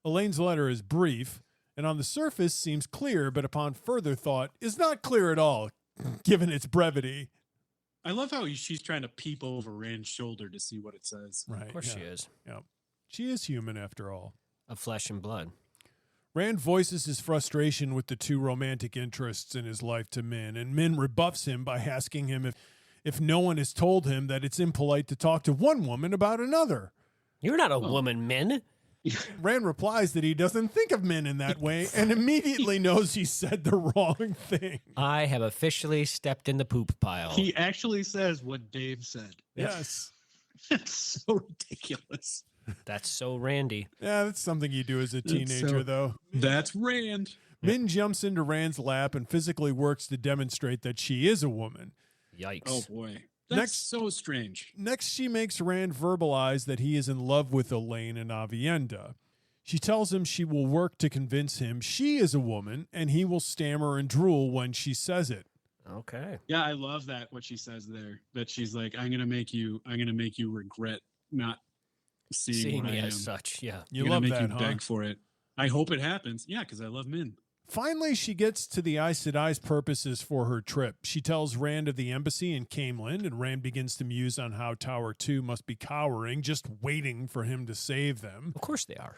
Elaine's letter is brief and on the surface seems clear, but upon further thought is not clear at all, given its brevity. I love how she's trying to peep over Rand's shoulder to see what it says. Right. Of course she is. Yeah. She is human after all. Of flesh and blood. Rand voices his frustration with the two romantic interests in his life to Min, and Min rebuffs him by asking him if no one has told him that it's impolite to talk to one woman about another. You're not a woman, Min. Rand replies that he doesn't think of Min in that way and immediately knows he said the wrong thing. I have officially stepped in the poop pile. He actually says what Dave said. Yes. That's so ridiculous. That's so Randy. Yeah, that's something you do as a teenager, though. That's Rand. Min jumps into Rand's lap and physically works to demonstrate that she is a woman. Yikes. Oh, boy. That's so strange. Next, she makes Rand verbalize that he is in love with Elaine and Avienda. She tells him she will work to convince him she is a woman, and he will stammer and drool when she says it. Okay. Yeah, I love that, what she says there. That she's like, I'm gonna make you regret not seeing what me I am. as such, yeah. You I'm gonna love make that, you huh? beg for it. I hope it happens. Yeah, because I love Min. Finally, she gets to the Aes Sedai's purposes for her trip. She tells Rand of the embassy in Camelin, and Rand begins to muse on how Tower 2 must be cowering, just waiting for him to save them. Of course they are.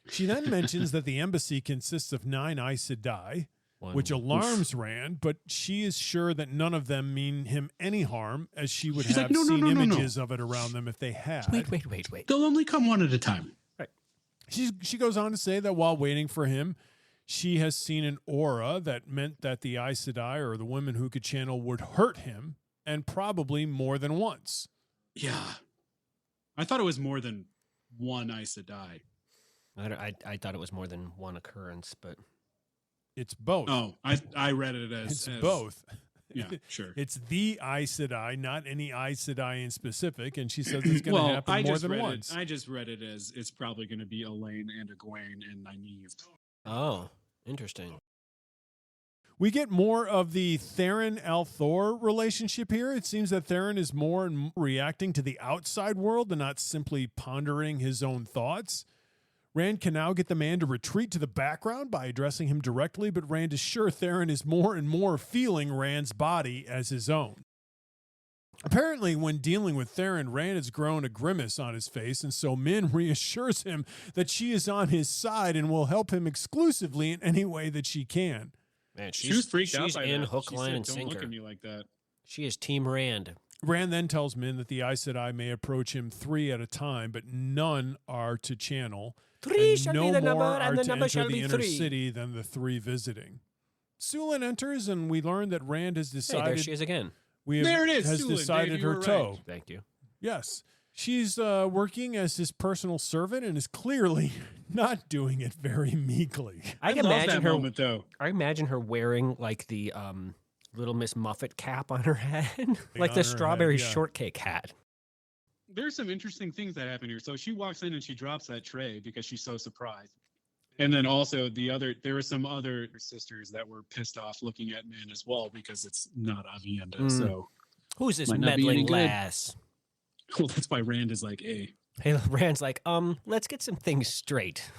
She then mentions that the embassy consists of 9 Aes Sedai, which alarms Rand, but she is sure that none of them mean him any harm, as she would have seen images of it around them if they had. Wait. They'll only come one at a time. Right. She goes on to say that while waiting for him, she has seen an aura that meant that the Aes Sedai, or the women who could channel, would hurt him, and probably more than once. Yeah. I thought it was more than one Aes Sedai. I thought it was more than one occurrence, but It's both. Oh, I read it as both. Yeah, sure. It's the Aes Sedai, not any Aes Sedai in specific, and she says it's going to happen more than once. I just read it as it's probably going to be Elaine and Egwene and Nynaeve. oh, interesting. We get more of the Theron-Althor relationship here. It seems that Theron is more and more reacting to the outside world and not simply pondering his own thoughts. Rand can now get the man to retreat to the background by addressing him directly, but Rand is sure Theron is more and more feeling Rand's body as his own. Apparently, when dealing with Theron, Rand has grown a grimace on his face, and so Min reassures him that she is on his side and will help him exclusively in any way that she can. Man, She was freaked out she's by in that. hook, She line, said, and "Don't sinker. look at me like that." She is Team Rand. Rand then tells Min that the Aes Sedai may approach him 3 at a time, but none are to channel. 3 and shall no be the more number, are and the to number enter shall the be inner 3. city than the 3 visiting. Sulin enters, and we learn that Rand has Hey, decided. there she is again. There it is, Has Sulin, decided Dave, you her were toe. right. Thank you. Yes, she's working as his personal servant and is clearly not doing it very meekly. I can love imagine that her. moment, though. I imagine her wearing like the Little Miss Muffet cap on her head, like on the her strawberry head, yeah. shortcake hat. There's some interesting things that happen here. So she walks in and she drops that tray because she's so surprised. And then also there were some other sisters that were pissed off looking at Min as well because it's not Avienda. So Who's this Might not be any meddling good. lass? well, that's why Rand is like, hey, Hey, Rand's like, let's get some things straight.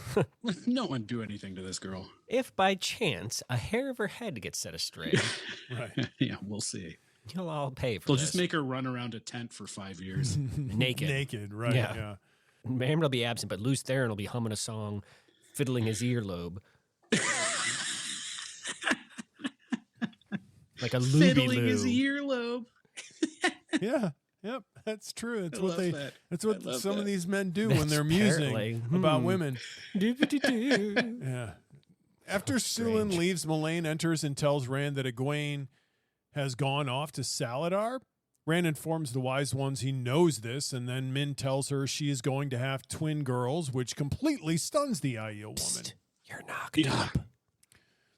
let no one do anything to this girl. If by chance a hair of her head gets set astray, Right. Yeah, we'll see. you'll all pay for They'll this. just make her run around a tent for 5 years. Naked. Naked, right. Yeah. Yeah. Mamre will be absent, but Luce Theron will be humming a song, fiddling his earlobe. Like a looby Fiddling his loo. earlobe. Yeah. Yep. That's true. That's I what love they that. that's I what love some of that. these men do when That's they're apparently- musing about hmm. women. Doo-ba-doo-doo. Yeah. After strange. Sulin leaves, Mullane enters and tells Rand that Egwene has gone off to Saladar. Rand informs the Wise Ones he knows this, and then Min tells her she is going to have twin girls, which completely stuns the Aiel woman. Psst, you're knocked Yeah. up.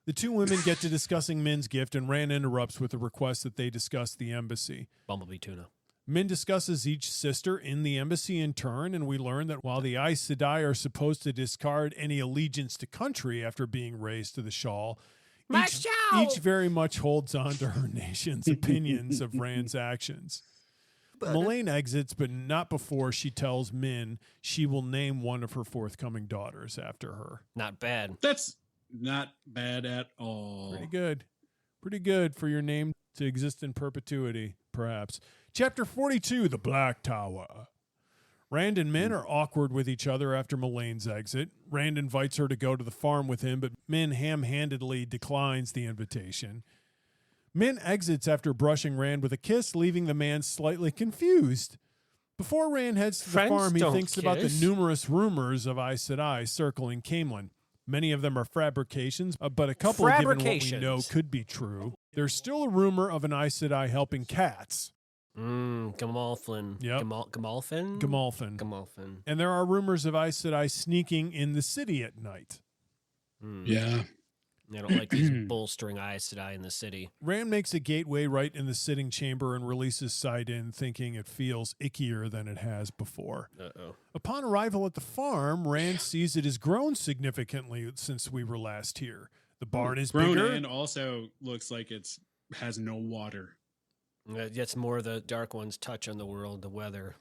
The 2 women get to discussing Min's gift, and Rand interrupts with a request that they discuss the embassy. Bumblebee tuna. Min discusses each sister in the embassy in turn, and we learn that while the Aes Sedai are supposed to discard any allegiance to country after being raised to the shawl, each very much holds on to her nation's opinions of Rand's actions. Mullane exits, but not before she tells Min she will name one of her forthcoming daughters after her. Not bad. That's not bad at all. Pretty good. Pretty good for your name to exist in perpetuity, perhaps. Chapter 42, The Black Tower. Rand and Min are awkward with each other after Mullane's exit. Rand invites her to go to the farm with him, but Min ham-handedly declines the invitation. Min exits after brushing Rand with a kiss, leaving the man slightly confused. Before Rand heads to the Friends farm, he don't thinks about the kiss. numerous rumors of Aes Sedai circling Camelin. Many of them are fabrications, but a couple, given what we know, Fabrications. could be true. There's still a rumor of an Aes Sedai helping cats. Gamalfin. Yep. Gamalfin? Gamalfin. Gamalfin. And there are rumors of Aes Sedai sneaking in the city at night. Yeah. I don't like these bolstering Aes Sedai in the city. Rand makes a gateway right in the sitting chamber and releases Saidin, thinking it feels ickier than it has before. Uh-oh. Upon arrival at the farm, Rand sees it has grown significantly since we were last here. The barn is grown bigger. and also looks like has no water. That's more of the Dark One's touch on the world, the weather.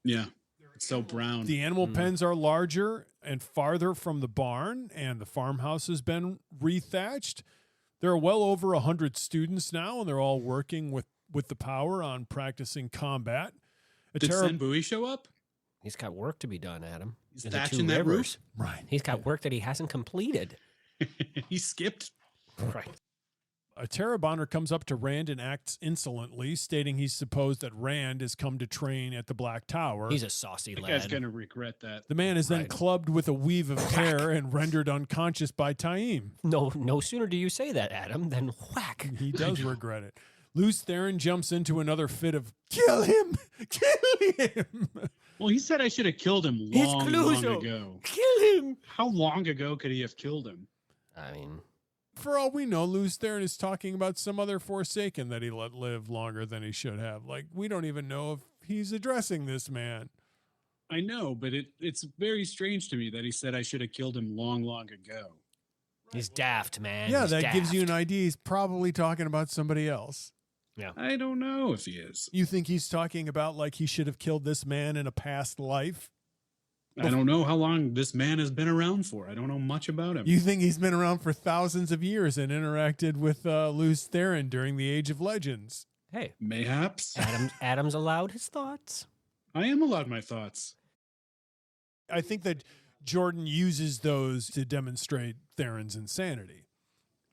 Yeah. It's so brown. The animal pens are larger and farther from the barn, and the farmhouse has been rethatched. There are well over 100 students now, and they're all working with the power on practicing combat. Did Senbui show up? He's got work to be done, Adam. He's In the thatching Two that Rivers. roof? Right. He's got work that he hasn't completed. He skipped. Right. A Terrabonner comes up to Rand and acts insolently, stating he's supposed that Rand has come to train at the Black Tower. He's a saucy That lad. guy's going to regret that. The man is then Right. clubbed with a weave of hair and rendered unconscious by Taim. No sooner do you say that, Adam, than whack. He does regret it. Luce Theron jumps into another fit of, kill him! Kill him! Well, he said I should have killed him It's long Cluzo. ago. Kill him! How long ago could he have killed him? I mean, For all we know, Luce Theron is talking about some other Forsaken that he let live longer than he should have. Like, we don't even know if he's addressing this man. I know, but it's very strange to me that he said I should have killed him long ago. he's daft, man. Yeah, He's that gives you an daft. idea. He's probably talking about somebody else. I don't know if he is. You think he's talking about like he should have killed this man in a past life? I don't know how long this man has been around for. I don't know much about him. You think he's been around for thousands of years and interacted with Luce Theron during the Age of Legends? Hey, Mayhaps. Adam's allowed his thoughts. I am allowed my thoughts. I think that Jordan uses those to demonstrate Theron's insanity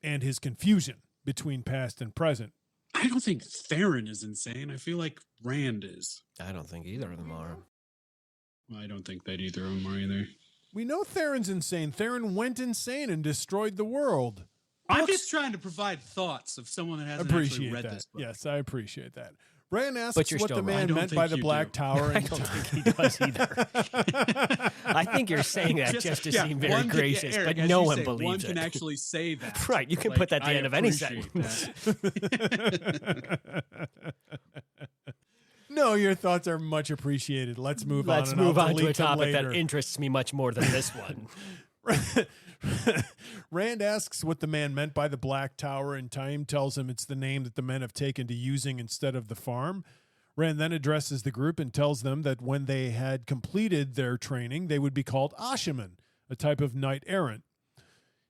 and his confusion between past and present. I don't think Theron is insane. I feel like Rand is. I don't think either of them are. I don't think that either of them are either. We know Theron's insane. Theron went insane and destroyed the world. I'm just trying to provide thoughts of someone that hasn't actually Appreciate read that. this book. Yes, I appreciate that. Rand asks But you're what the still right. I man don't meant think by the you Black do. Tower. I don't think he does either. I think you're saying that just to seem very gracious, Eric, but as no you one say, believes one it. can actually say that. Right, you can put that at the I end of any appreciate sentence. that. No, your thoughts are much appreciated. Let's move on. Let's and move I'll on to a delete them topic that later. interests me much more than this one. Rand asks what the man meant by the Black Tower, and Taim tells him it's the name that the men have taken to using instead of the farm. Rand then addresses the group and tells them that when they had completed their training, they would be called Ashaman, a type of knight errant.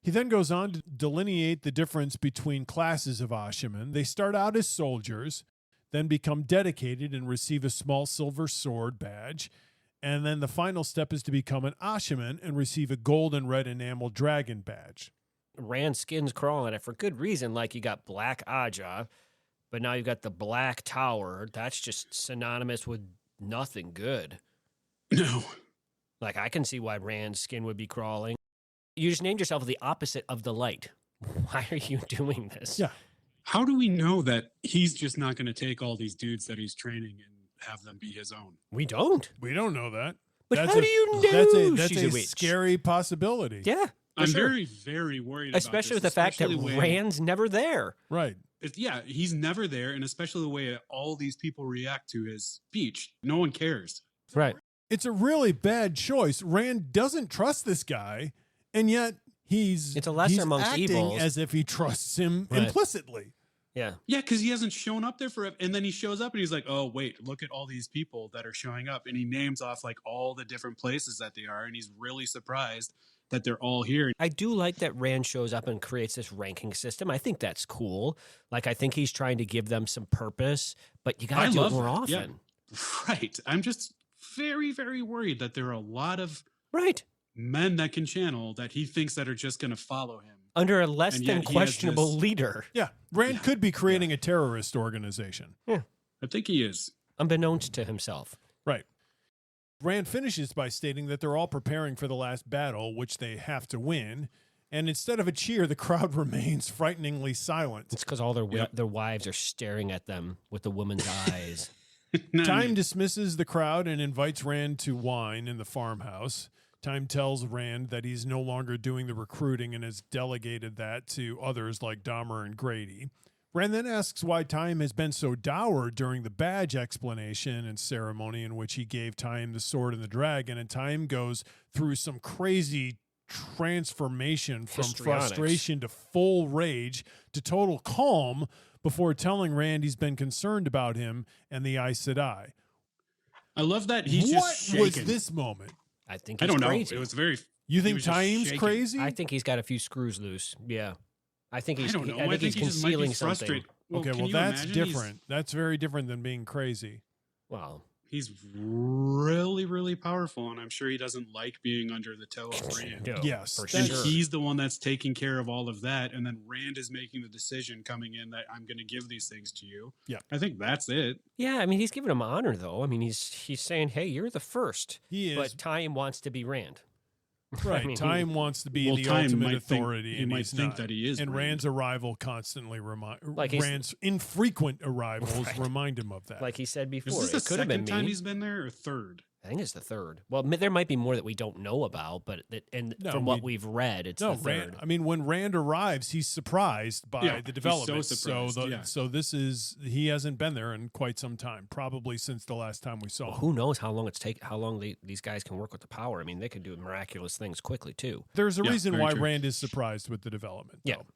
He then goes on to delineate the difference between classes of Ashaman. They start out as soldiers, then become dedicated and receive a small silver sword badge. And then the final step is to become an Ashaman and receive a gold and red enamel dragon badge. Rand skin's crawling it for good reason. Like you got Black Aja, but now you've got the Black Tower. That's just synonymous with nothing good. No. Like I can see why Rand's skin would be crawling. You just named yourself the opposite of the light. Why are you doing this? Yeah. How do we know that he's just not going to take all these dudes that he's training and have them be his own? We don't. We don't know that. But That's how do you know That's she's a a witch? scary possibility. Yeah. for I'm sure. very, very worried Especially with about the fact that especially when- Rand's never there. Right. Yeah, he's never there, and especially the way all these people react to his speech. No one cares. Right. It's a really bad choice. Rand doesn't trust this guy, and yet It's a lesser he's amongst acting evils. as if he trusts him Right. implicitly. Yeah. Yeah, because he hasn't shown up there for, and then he shows up and he's like, "Oh wait, look at all these people that are showing up," and he names off like all the different places that they are, and he's really surprised that they're all here. I do like that Rand shows up and creates this ranking system. I think that's cool. Like, I think he's trying to give them some purpose, but you got I to do it love more that. often. Yeah. Right. I'm just very, very worried that there are a lot of Right. men that can channel that he thinks that are just going to follow him. Under a less And than yet he has questionable this- leader, Yeah. Rand Yeah. could be creating a terrorist organization. I think he is. unbeknownst to himself. Right. Rand finishes by stating that they're all preparing for the last battle, which they have to win. And instead of a cheer, the crowd remains frighteningly silent. It's because all Yep. their wives are staring at them with the woman's eyes. Time dismisses the crowd and invites Rand to wine in the farmhouse. Time tells Rand that he's no longer doing the recruiting and has delegated that to others like Dahmer and Grady. Rand then asks why Time has been so dour during the badge explanation and ceremony in which he gave Time the sword and the dragon, and Time goes through some crazy transformation from frustration to full rage to total calm before telling Rand he's been concerned about him and the Aes Sedai. I love that he's just shaken. What was this moment? I think I he's don't crazy. know. It was very. You think Taim's crazy? I think he's got a few screws loose. Yeah. I think he's. I don't know. I think he's he just might be concealing something. frustrated. Well, Okay, can well, you that's imagine different. That's very different than being crazy. Well, He's really, really powerful, and I'm sure he doesn't like being under the toe of Rand. no, Yes, for And sure. he's the one that's taking care of all of that, and then Rand is making the decision coming in that I'm going to give these things to you. Yeah. I think that's it. Yeah, I mean, he's giving him honor, though. I mean, he's saying, "Hey, you're the first." He is. But Time wants to be Rand. Right. I mean, Time wants to be Well, the Time ultimate might think- authority. he and might he's think not. that he is And Rand. Rand's arrival constantly Like he's- Rand's infrequent arrivals Right. remind him of that. Like he said before, Is this it the could have been second time me. he's been there, or third? I think it's the third. Well, there might be more that we don't know about, but No, from what we've read, it's no, the third. Rand. I mean, when Rand arrives, he's surprised by Yeah, the he's development. so surprised, yeah. so this is he hasn't been there in quite some time, probably since the last time we saw Well, him. who knows how long these guys can work with the power? I mean, they could do miraculous things quickly too. There's a Yeah, reason very why true. Rand is surprised with the development. Yeah. though.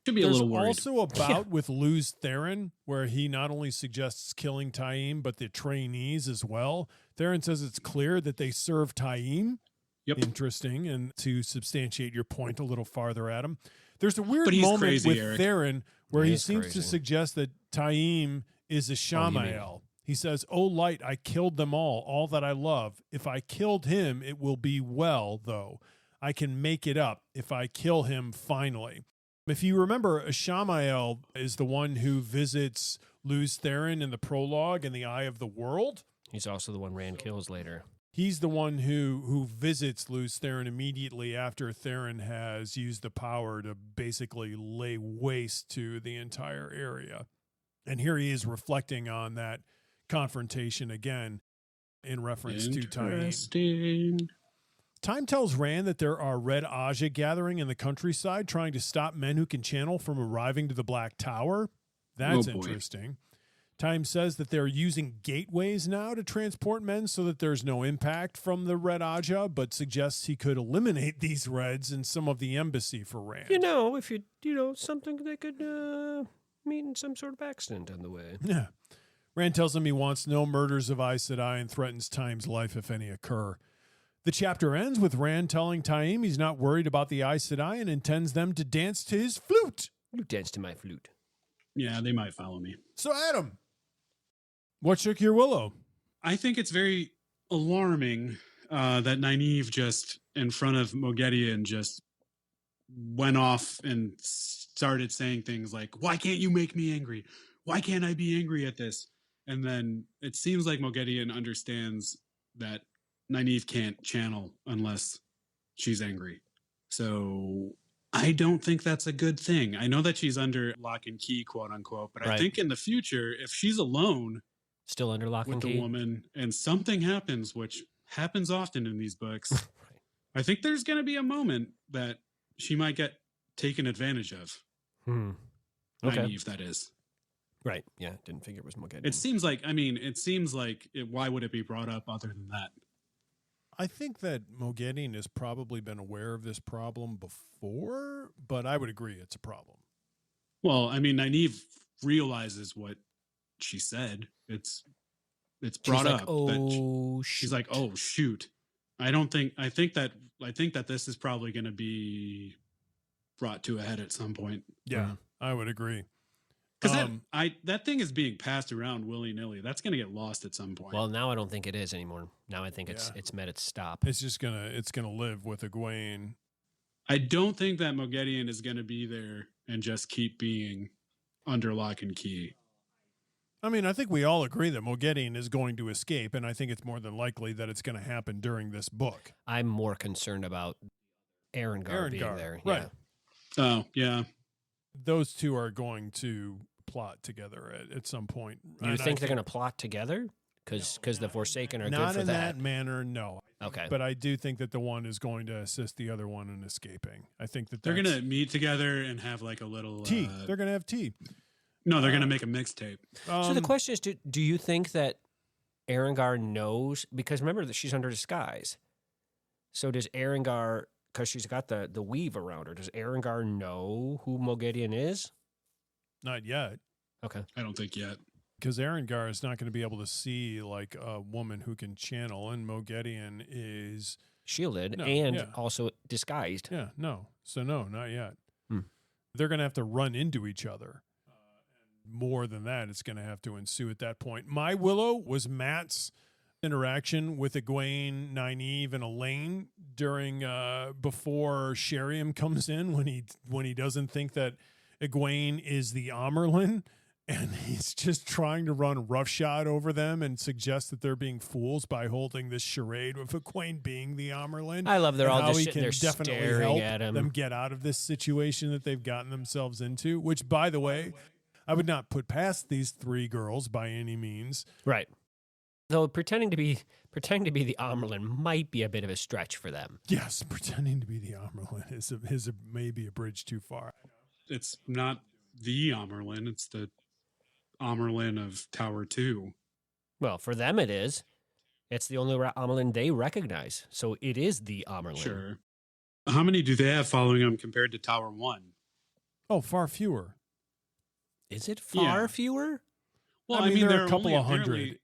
Should be a There's little worried. also a bout with Luz Theron where he not only suggests killing Taim, but the trainees as well. Theron says it's clear that they serve Taim. Yep. Interesting. And to substantiate your point a little farther, Adam, there's a weird But he's moment crazy, with Eric. Theron where He he is seems crazy. to suggest that Taim is a Shamael. He says, "Oh, light, I killed them all that I love. If I killed him, it will be well, though. I can make it up if I kill him finally." If you remember, a Shamael is the one who visits Luz Theron in the prologue in the Eye of the World. He's also the one Rand kills later. He's the one who visits Luz Theron immediately after Theron has used the power to basically lay waste to the entire area. And here he is reflecting on that confrontation again in reference to Taim. Interesting. Time tells Rand that there are Red Aja gathering in the countryside trying to stop men who can channel from arriving to the Black Tower. That's Oh, boy. interesting. Time says that they're using gateways now to transport men so that there's no impact from the Red Aja, but suggests he could eliminate these Reds in some of the embassy for Rand. If something they could meet in some sort of accident on the way. Yeah. Rand tells him he wants no murders of Aes Sedai and threatens Time's life if any occur. The chapter ends with Rand telling Taim he's not worried about the Aes Sedai and intends them to dance to his flute. You dance to my flute. Yeah, they might follow me. So, Adam, what shook your willow? I think it's very alarming that Nynaeve just in front of Moghedien just went off and started saying things like, "Why can't you make me angry? Why can't I be angry at this?" And then it seems like Moghedien understands that Nynaeve can't channel unless she's angry. So I don't think that's a good thing. I know that she's under lock and key, quote unquote, but I Right. think in the future, if she's alone Still under lock with and the key. woman and something happens, which happens often in these books, I think there's going to be a moment that she might get taken advantage of. Hmm. Okay. Nynaeve, that is. Right. Yeah. Didn't figure it was Moghedien. It seems like, why would it be brought up other than that? I think that Moghedien has probably been aware of this problem before, but I would agree it's a problem. Well, I mean, Nynaeve realizes what she said. It's brought like, up. Oh, She's like, oh shoot. I think that this is probably going to be brought to a head at some point. Yeah, I would agree. Because that thing is being passed around willy nilly. That's going to get lost at some point. Well, now I don't think it is anymore. Now I think Yeah. it's met its stop. It's just gonna live with Egwene. I don't think that Moghedien is going to be there and just keep being under lock and key. I mean, I think we all agree that Moghedien is going to escape, and I think it's more than likely that it's going to happen during this book. I'm more concerned about Ermengar being Ermengar, there. right. Yeah. Oh, yeah. Those two are going to plot together at some point. You think they're going to plot together? because the Forsaken are Not good for in that. that manner, no. Okay. But I do think that the one is going to assist the other one in escaping. I think that They're going to meet together and have like a little tea. They're going to have tea. No, they're going to make a mixtape. So the question is, do you think that Erengar knows? Because remember that she's under disguise. So does Erengar, because she's got the weave around her, does Erengar know who Moghedien is? Not yet. Okay. I don't think yet. Because Erengar is not going to be able to see like a woman who can channel, and Moghedien is shielded No, and yeah. also disguised. Yeah, no. So no, not yet. Hmm. They're going to have to run into each other. More than that, it's going to have to ensue at that point. My Willow was Matt's interaction with Egwene, Nynaeve, and Elaine during before Sheriam comes in when he doesn't think that Egwene is the Amerlin. And he's just trying to run roughshod over them and suggest that they're being fools by holding this charade with Egwene being the Amerlin. I love they're all how just he sitting can there definitely staring help at him. them get out of this situation that they've gotten themselves into. Which, by the way, I would not put past these three girls by any means. Right. Though pretending to be the Amerlin might be a bit of a stretch for them. Yes, pretending to be the Amerlin is maybe a bridge too far. It's not the Amerlin. It's the Amerlin of Tower 2. Well, for them it is. It's the only Amerlin they recognize. So it is the Amerlin. Sure. How many do they have following them compared to Tower 1? Oh, far fewer. Is it far Yeah. fewer? Well, I mean, there are a couple only of hundred.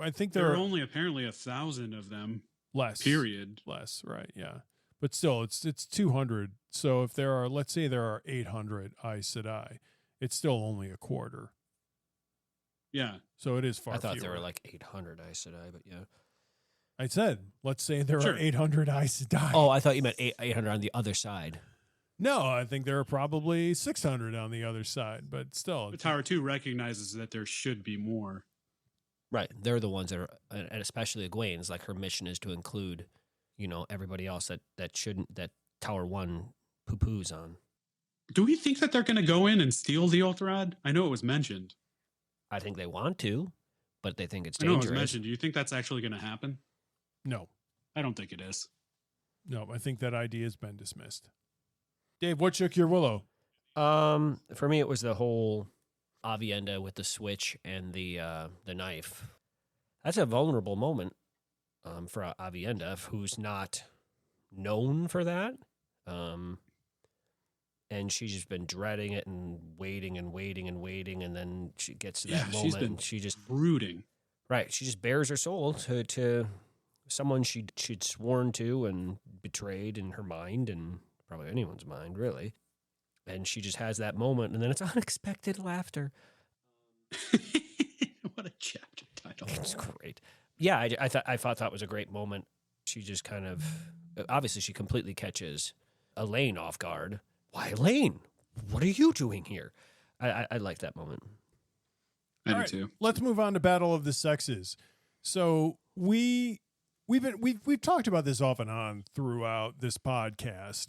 I think there there are are only apparently 1,000 of them. less. Period. Less, right? Yeah, but still, it's 200. So if there are, let's say there are 800 Aes Sedai, it's still only a quarter. Yeah. So it is far. I thought fewer. there were like 800 Aes Sedai, but yeah. I said, let's say there Sure. are 800 Aes Sedai. Oh, I thought you meant 800 on the other side. No, I think there are probably 600 on the other side, but still. But Tower 2 recognizes that there should be more. Right. They're the ones that are, and especially Egwene's, like her mission is to include, everybody else that Tower 1 poo-poos on. Do we think that they're going to go in and steal the Ulthrad? I know it was mentioned. I think they want to, but they think it's I know it dangerous. was mentioned. Do you think that's actually going to happen? No, I don't think it is. no, I think that idea has been dismissed. Dave, what shook your willow? For me, it was the whole Avienda with the switch and the knife. That's a vulnerable moment for Avienda, who's not known for that. And she's just been dreading it and waiting and waiting and waiting, and then she gets to that moment. she's been and she just brooding. right. She just bears her soul to someone she'd sworn to and betrayed in her mind and probably anyone's mind, really. And she just has that moment, and then it's unexpected laughter. What a chapter title. It's great. Yeah, I thought that was a great moment. She just kind of, obviously she completely catches Elaine off guard. Why, Elaine? What are you doing here? I like that moment. I do All right, too. let's move on to Battle of the Sexes. So we've talked about this off and on throughout this podcast.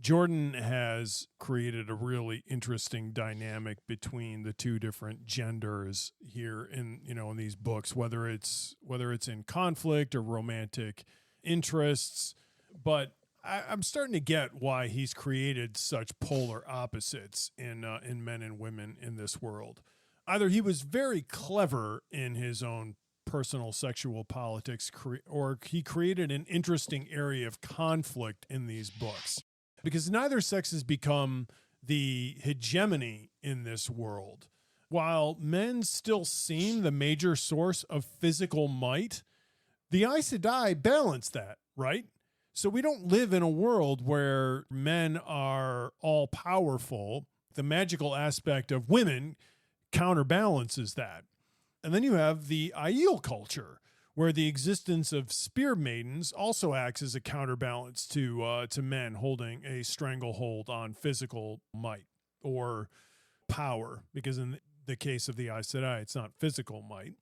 Jordan has created a really interesting dynamic between the two different genders here in these books, whether it's in conflict or romantic interests. But I'm starting to get why he's created such polar opposites in men and women in this world. Either he was very clever in his own personal sexual politics, or he created an interesting area of conflict in these books. Because neither sex has become the hegemony in this world. While men still seem the major source of physical might, the Aes Sedai balance that, right? So we don't live in a world where men are all powerful. The magical aspect of women counterbalances that. And then you have the Aiel culture, where the existence of spear maidens also acts as a counterbalance to men holding a stranglehold on physical might or power, because in the case of the Aes Sedai, it's not physical might.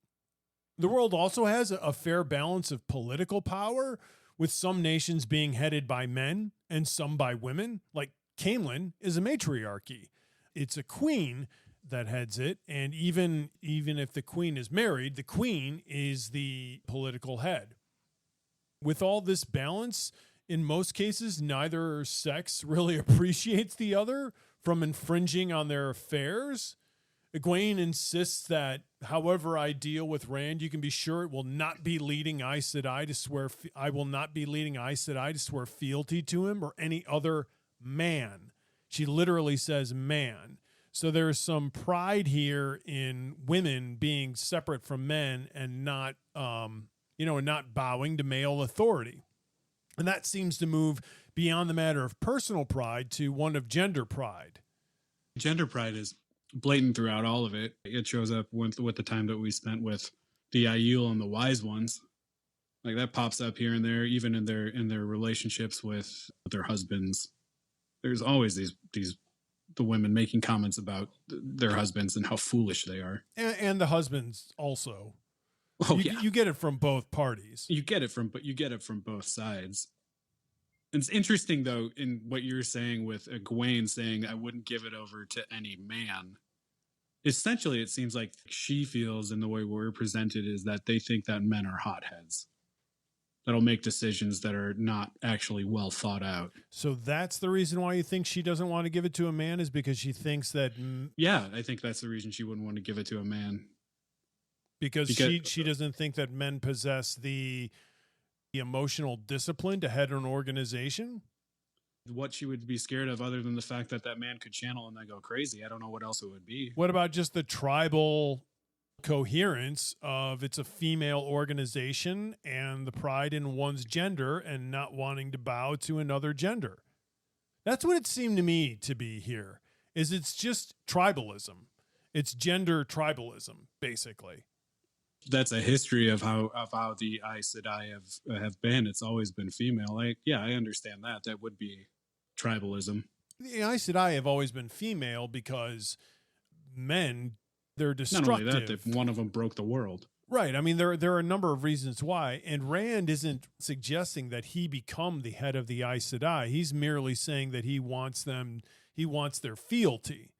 The world also has a fair balance of political power, with some nations being headed by men and some by women. Like Caemlyn is a matriarchy. It's a queen, that heads it. And even if the queen is married, the queen is the political head. With all this balance, in most cases, neither sex really appreciates the other from infringing on their affairs. Egwene insists that, however I deal with Rand, you can be sure it will not be leading Aes Sedai to swear. I will not be leading Aes Sedai to swear fealty to him or any other man. She literally says man. So there's some pride here in women being separate from men and not, not bowing to male authority. And that seems to move beyond the matter of personal pride to one of gender pride. Gender pride is blatant throughout all of it. It shows up with the time that we spent with the Aiel and the Wise Ones. Like that pops up here and there, even in their relationships with their husbands. There's always the women making comments about their husbands and how foolish they are. And the husbands also. Oh, you get it from both parties. You get it from both sides. It's interesting, though, in what you're saying with Egwene saying, I wouldn't give it over to any man. Essentially, it seems like she feels, in the way we're presented, is that they think that men are hotheads that'll make decisions that are not actually well thought out. So that's the reason why you think she doesn't want to give it to a man, is because she thinks that... Yeah, I think that's the reason she wouldn't want to give it to a man. Because she doesn't think that men possess the emotional discipline to head an organization? What she would be scared of, other than the fact that man could channel and then go crazy. I don't know what else it would be. What about just the tribal coherence of it's a female organization and the pride in one's gender and not wanting to bow to another gender? That's what it seemed to me to be here, is it's just tribalism. It's gender tribalism, basically. That's a history of how the Aes Sedai have been. It's always been female. I understand that. That would be tribalism. The Aes Sedai have always been female because men, they're destructive. Not only that, one of them broke the world. Right. I mean, there are a number of reasons why. And Rand isn't suggesting that he become the head of the Aes Sedai. He's merely saying that he wants their fealty,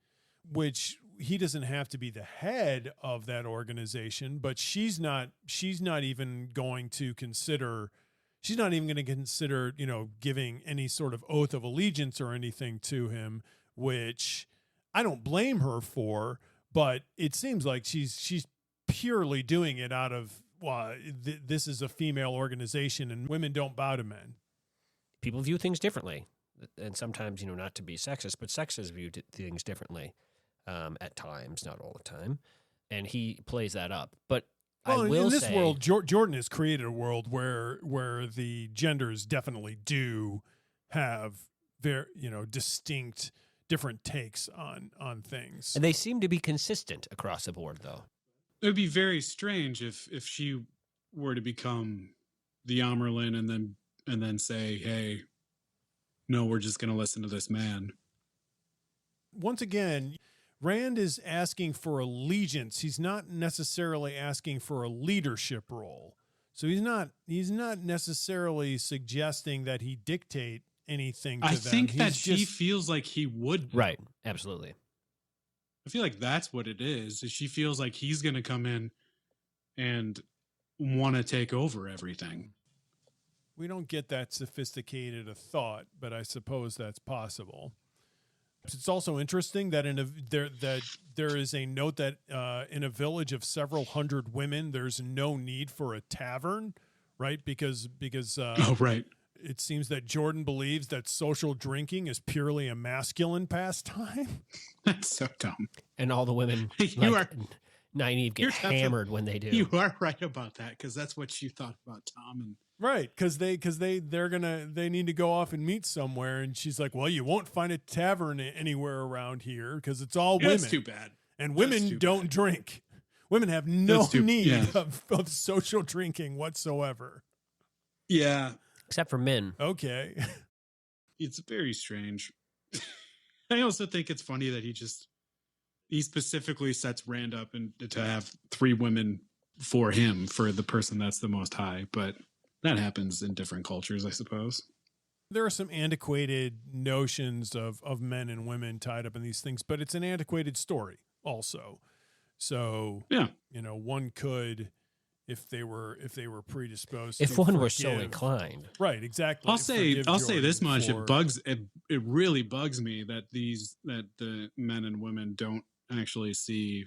which he doesn't have to be the head of that organization, but she's not even going to consider, giving any sort of oath of allegiance or anything to him, which I don't blame her for, but it seems like she's purely doing it out of, this is a female organization and women don't bow to men. People view things differently. And sometimes, not to be sexist, but sexist view things differently. At times, not all the time, and he plays that up. But well, I will in this say, world, Jordan has created a world where the genders definitely do have very distinct, different takes on things, and they seem to be consistent across the board. Though it would be very strange if she were to become the Amerlin and then say, "Hey, no, we're just going to listen to this man." Once again, Rand is asking for allegiance. He's not necessarily asking for a leadership role. So he's not necessarily suggesting that he dictate anything to them. I think that she feels like he would. Right. Absolutely. I feel like that's what it is. She feels like he's going to come in and want to take over everything. We don't get that sophisticated a thought, but I suppose that's possible. It's also interesting that there is a note that in a village of several hundred women, there's no need for a tavern, right? Because right. It seems that Jordan believes that social drinking is purely a masculine pastime. That's so dumb. And all the women, Nynaeve, get hammered when they do. You are right about that, because that's what you thought about Tom and. Right, because they need to go off and meet somewhere, and she's like, "Well, you won't find a tavern anywhere around here because it's all women." That's too bad. And women don't drink. Women have no need of social drinking whatsoever. Yeah, except for men. Okay, it's very strange. I also think it's funny that he specifically sets Rand up and to have 3 women for him, for the person that's the most high, but. That happens in different cultures, I suppose. There are some antiquated notions of men and women tied up in these things, but it's an antiquated story. also. So, Yeah. one could, if they were predisposed, If to one were so forgive- inclined. right? Exactly. I'll say Jordan this much: for- it really bugs me that the men and women don't actually see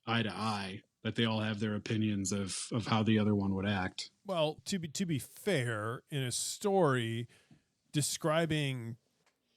eye to eye. That they all have their opinions of how the other one would act. Well, to be fair, in a story describing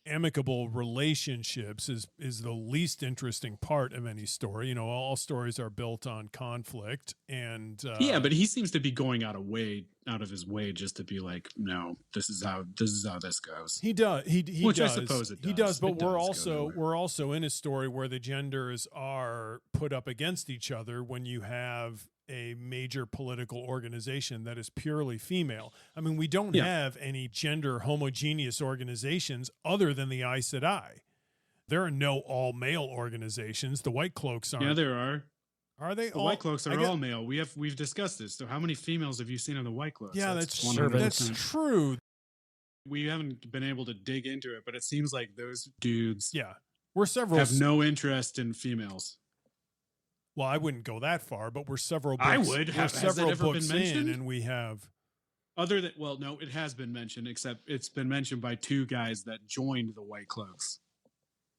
amicable relationships is the least interesting part of any story. All stories are built on conflict, and yeah, but he seems to be going out of his way just to be like, no, this is how this goes. He does. He Which does. I suppose it does. He does, but It does we're also in a story where the genders are put up against each other when you have a major political organization that is purely female. I mean, we don't have any gender homogeneous organizations other than the Aes Sedai. There are no all male organizations. The White Cloaks aren't. Yeah, there are. Are they? The White Cloaks are all male. We've discussed this. So how many females have you seen on the White Cloaks? Yeah, that's 100%. true. We haven't been able to dig into it, but it seems like those dudes have no interest in females. Well, I wouldn't go that far, but we're several books. I would. Has that ever been mentioned? and we have. Other than, well, no, it has been mentioned, except it's been mentioned by two guys that joined the White Cloaks.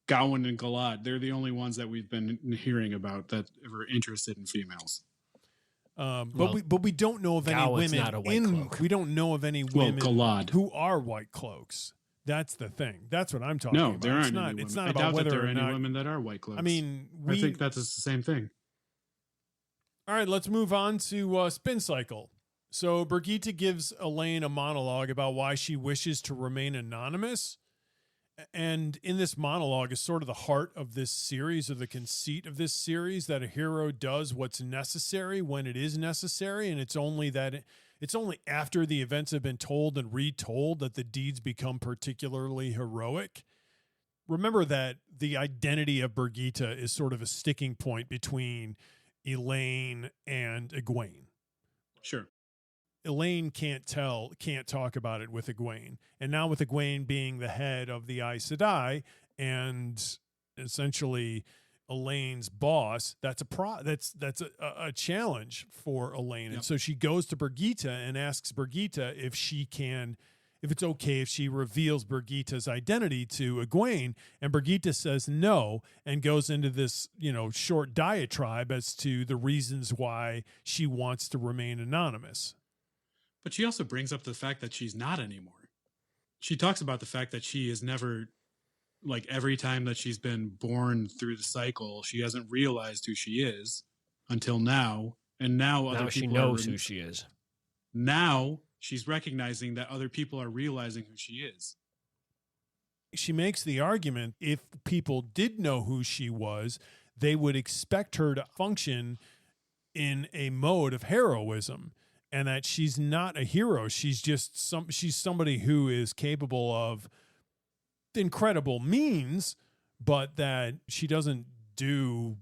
Gawain and Galad. They're the only ones that we've been hearing about that were interested in females. But we don't know of any Gawain's women not a White Cloak. We don't know of any women Galad. who are White Cloaks. That's the thing. That's what I'm talking about. No, there aren't any women. It's not I about doubt whether that there are or any not women that are White Cloaks. I mean, I think that's the same thing. All right, let's move on to Spin Cycle. So Brigitte gives Elaine a monologue about why she wishes to remain anonymous. And in this monologue is sort of the heart of this series, or the conceit of this series, that a hero does what's necessary when it is necessary. And it's only after the events have been told and retold that the deeds become particularly heroic. Remember that the identity of Brigitte is sort of a sticking point between Elaine and Egwene. Sure. Elaine can't talk about it with Egwene. And now with Egwene being the head of the Aes Sedai and essentially Elaine's boss, that's a challenge for Elaine. Yep. And so she goes to Brigitte and asks Brigitte if it's okay if she reveals Brigitte's identity to Egwene, and Brigitte says no and goes into this, short diatribe as to the reasons why she wants to remain anonymous. But she also brings up the fact that she's not anymore. She talks about the fact that she is never, like, every time that she's been born through the cycle, she hasn't realized who she is until now. And now other people she knows who she is. Now she's recognizing that other people are realizing who she is. She makes the argument, if people did know who she was, they would expect her to function in a mode of heroism. And that she's not a hero. She's just she's somebody who is capable of incredible means, but that she doesn't do,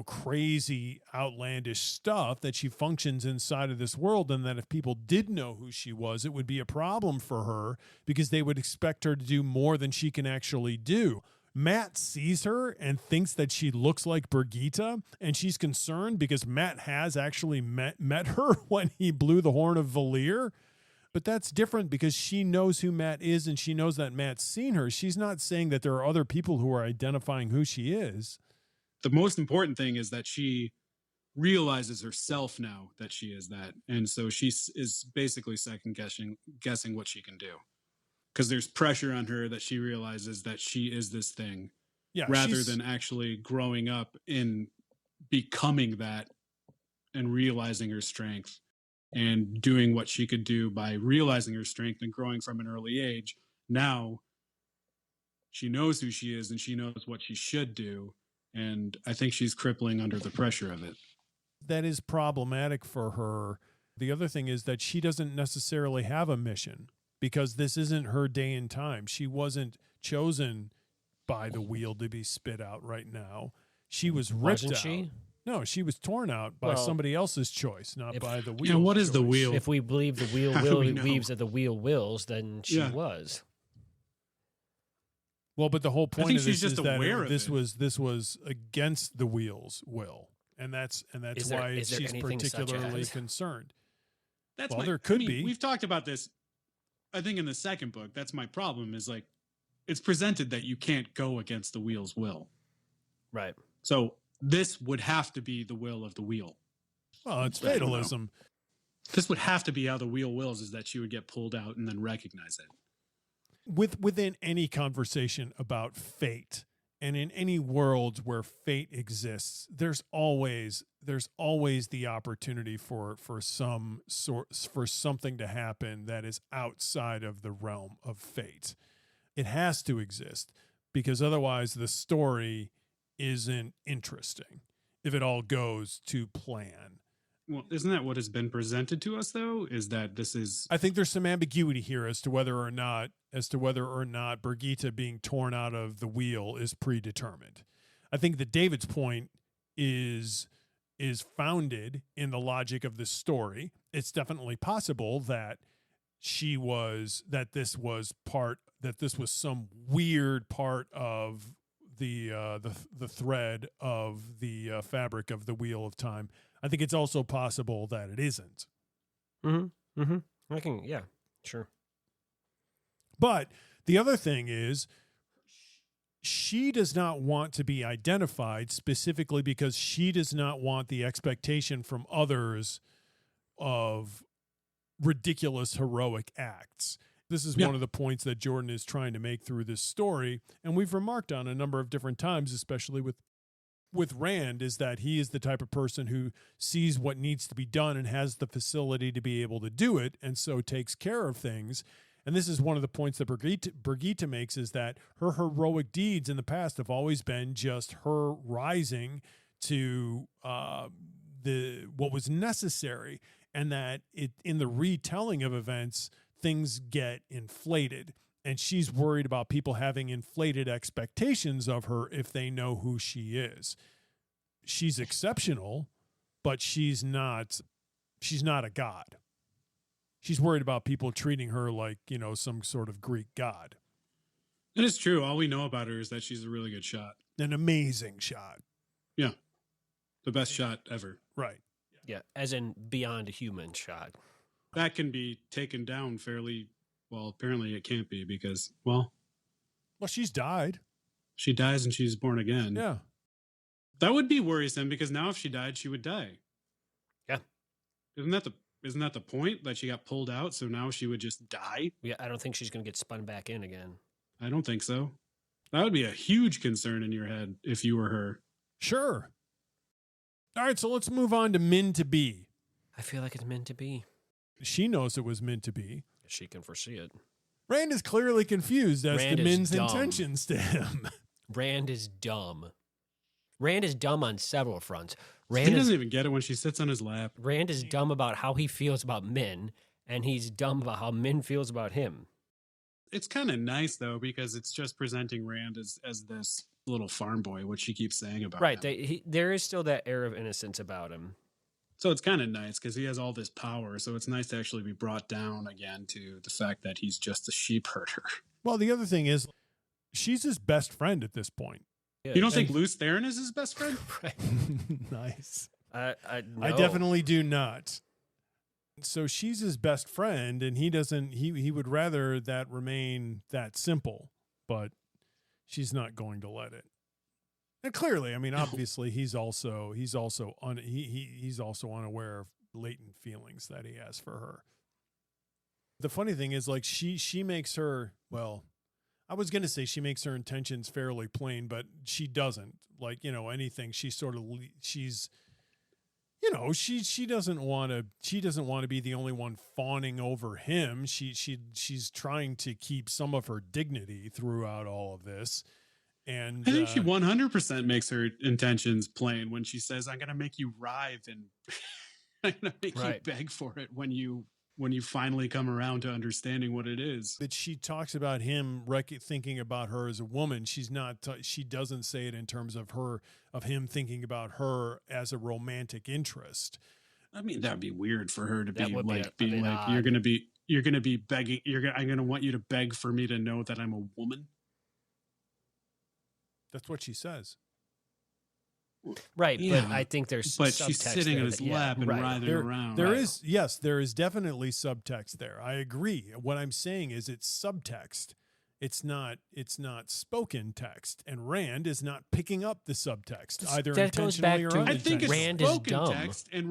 crazy, outlandish stuff, that she functions inside of this world. And that if people did know who she was, it would be a problem for her because they would expect her to do more than she can actually do. Matt sees her and thinks that she looks like Brigitte, and she's concerned because Matt has actually met her when he blew the horn of Valir. But that's different because she knows who Matt is and she knows that Matt's seen her. She's not saying that there are other people who are identifying who she is. The most important thing is that she realizes herself now that she is that. And so she is basically second guessing what she can do. Because there's pressure on her that she realizes that she is this thing, rather than actually growing up in becoming that and realizing her strength and doing what she could do by realizing her strength and growing from an early age. Now she knows who she is and she knows what she should do. And I think she's crippling under the pressure of it. That is problematic for her. The other thing is that she doesn't necessarily have a mission, because this isn't her day and time. She wasn't chosen by the wheel to be spit out right now. She was ripped out. She? No, she was torn out by somebody else's choice, not by the wheel. Yeah, what is the wheel? If we believe the wheel weaves that the wheel wills, then she was. Well, but the whole point think of she's this just is that aware of this it. was against the Wheel's will, and that's Is there- why is there she's anything such particularly as? concerned. That's Well, my, there I could mean, be. we've talked about this. I think in the second book, that's my problem is like, it's presented that you can't go against the Wheel's will. Right. So this would have to be the will of the Wheel. Well, it's I don't know. fatalism. This would have to be how the Wheel wills, is that she would get pulled out and then recognize it. Within any conversation about fate, and in any worlds where fate exists, there's always the opportunity for something to happen that is outside of the realm of fate. It has to exist, because otherwise the story isn't interesting if it all goes to plan. Well, isn't that what has been presented to us, though? Is that this is... I think there's some ambiguity here as to whether or not Birgitta being torn out of the Wheel is predetermined. I think that David's point is founded in the logic of the story. It's definitely possible that this was some weird part of the thread of the fabric of the Wheel of Time. I think it's also possible that it isn't. Mm-hmm. Mm-hmm. Yeah, sure. But the other thing is, she does not want to be identified, specifically because she does not want the expectation from others of ridiculous heroic acts. This is one of the points that Jordan is trying to make through this story, and we've remarked on a number of different times, especially with Rand, is that he is the type of person who sees what needs to be done and has the facility to be able to do it, and so takes care of things. And this is one of the points that Birgitta makes, is that her heroic deeds in the past have always been just her rising to what was necessary, and that in the retelling of events, things get inflated. And she's worried about people having inflated expectations of her if they know who she is. She's exceptional, but she's not a god. She's worried about people treating her like, some sort of Greek god. It is true. All we know about her is that she's a really good shot. An amazing shot. Yeah. The best shot ever. Right. Yeah, as in beyond a human shot. That can be taken down fairly... Well, apparently it can't be because, well, she's died. She dies and she's born again. Yeah. That would be worrisome, because now if she died, she would die. Yeah. Isn't that the point, that she got pulled out, so now she would just die? Yeah, I don't think she's going to get spun back in again. I don't think so. That would be a huge concern in your head if you were her. Sure. All right, so let's move on to Min to Be. I feel like it's meant to be. She knows it was meant to be. She can foresee it. Rand is clearly confused as to Min's dumb. intentions to him. Rand is dumb. Rand is dumb on several fronts. He doesn't even get it when she sits on his lap. Rand is dumb about how he feels about Min, and he's dumb about how Min feels about him. It's kind of nice, though, because it's just presenting Rand as this little farm boy, which she keeps saying about right. him. There is still that air of innocence about him. So it's kind of nice because he has all this power. So it's nice to actually be brought down again to the fact that he's just a sheep herder. Well, the other thing is, she's his best friend at this point. Yeah. You don't think Luce Theron is his best friend? Nice. No. I definitely do not. So she's his best friend, and he would rather that remain that simple, but she's not going to let it. And clearly, I mean, obviously, he's also unaware of latent feelings that he has for her. The funny thing is, like, she makes her, well, I was going to say she makes her intentions fairly plain, but she doesn't. Like, anything, she doesn't want to be the only one fawning over him. She's trying to keep some of her dignity throughout all of this. And I think she 100% makes her intentions plain when she says, "I'm going to make you writhe and I'm going to make you beg for it when you finally come around to understanding what it is." That she talks about him thinking about her as a woman. She's not. She doesn't say it in terms of him thinking about her as a romantic interest. I mean, that'd be weird for her to be like being like, odd. you're going to be begging. I'm going to want you to beg for me to know that I'm a woman. That's what she says. Right, Yeah, but I think there's but she's subtext sitting there in his that- yeah, lap and right. writhing around. There is, yes, there is definitely subtext there. I agree. What I'm saying is it's subtext. It's not spoken text, and Rand is not picking up the subtext either That goes back intentionally or to- I think it's unintentionally. Rand is spoken dumb. text, and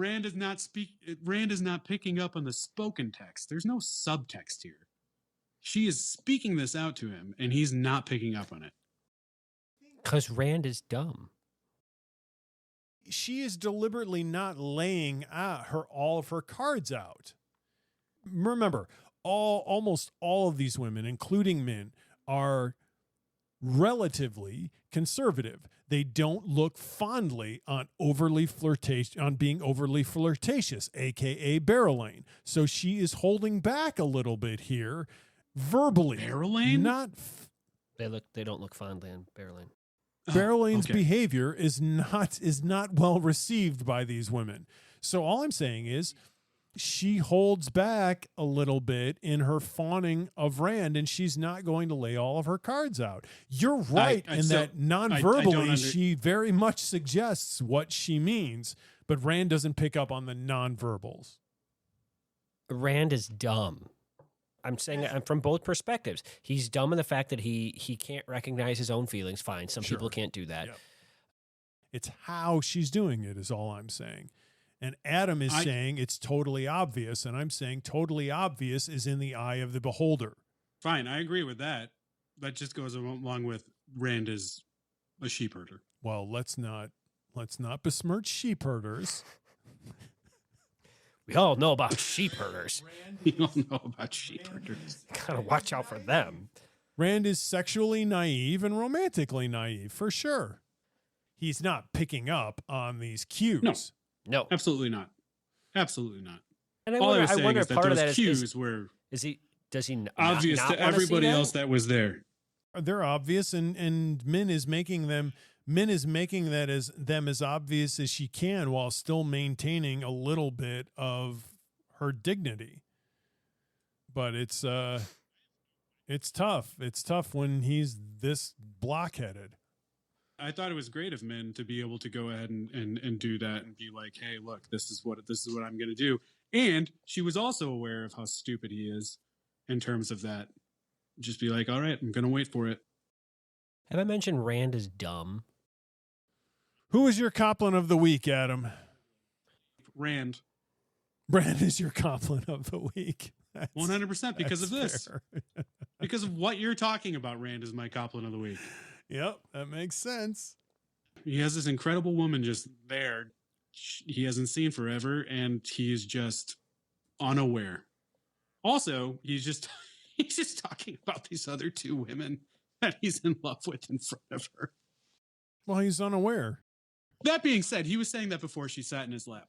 Rand is not picking up on the spoken text. There's no subtext here. She is speaking this out to him, and he's not picking up on it. Because Rand is dumb. She is deliberately not laying all of her cards out. Remember, almost all of these women, including men, are relatively conservative. They don't look fondly on being overly flirtatious, aka barreling. So she is holding back a little bit here, verbally. Barreling? Not They don't look fondly on barreling. Barreline's okay. behavior is not well received by these women. So all I'm saying is she holds back a little bit in her fawning of Rand, and she's not going to lay all of her cards out. You're right in that non-verbally she very much suggests what she means, but Rand doesn't pick up on the non-verbals. Rand is dumb. I'm saying that from both perspectives. He's dumb in the fact that he can't recognize his own feelings. Fine, some Sure. people can't do that. Yep. It's how she's doing it is all I'm saying. And Adam is saying it's totally obvious, and I'm saying totally obvious is in the eye of the beholder. Fine, I agree with that. That just goes along with Rand is a sheep herder. Well, let's not besmirch sheep herders. We all know about sheep herders. You don't know about sheep herders. Gotta watch out for them. Rand is sexually naive and romantically naive, for sure. He's not picking up on these cues. No. Absolutely not. Absolutely not. And All I I was saying wonder is if that part of those that cues were does he obvious not to wanna see everybody that? else that was there. They're obvious, and Min is making that as obvious as she can while still maintaining a little bit of her dignity. But it's tough. It's tough when he's this blockheaded. I thought it was great of Min to be able to go ahead and do that and be like, hey, look, this is what I'm going to do. And she was also aware of how stupid he is in terms of that. Just be like, all right, I'm going to wait for it. Have I mentioned Rand is dumb? Who is your Coplin of the week, Adam? Rand. Rand is your Coplin of the week. 100% because of this. Fair. Because of what you're talking about, Rand is my Coplin of the week. Yep, that makes sense. He has this incredible woman just there he hasn't seen forever, and he's just unaware. Also, he's just talking about these other two women that he's in love with in front of her. Well, he's unaware. That being said, he was saying that before she sat in his lap.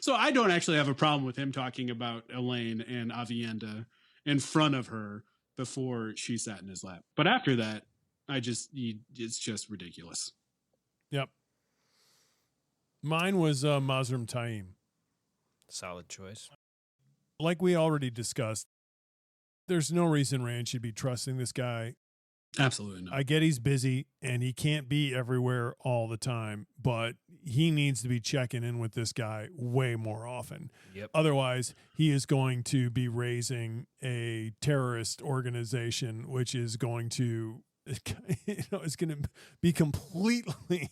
So I don't actually have a problem with him talking about Elaine and Avienda in front of her before she sat in his lap. But after that, it's just ridiculous. Yep. Mine was Mazrim Taim. Solid choice. Like we already discussed, there's no reason Rand should be trusting this guy. Absolutely not. I get he's busy and he can't be everywhere all the time, but he needs to be checking in with this guy way more often. Yep. Otherwise, he is going to be raising a terrorist organization, which is going to, it's going to be completely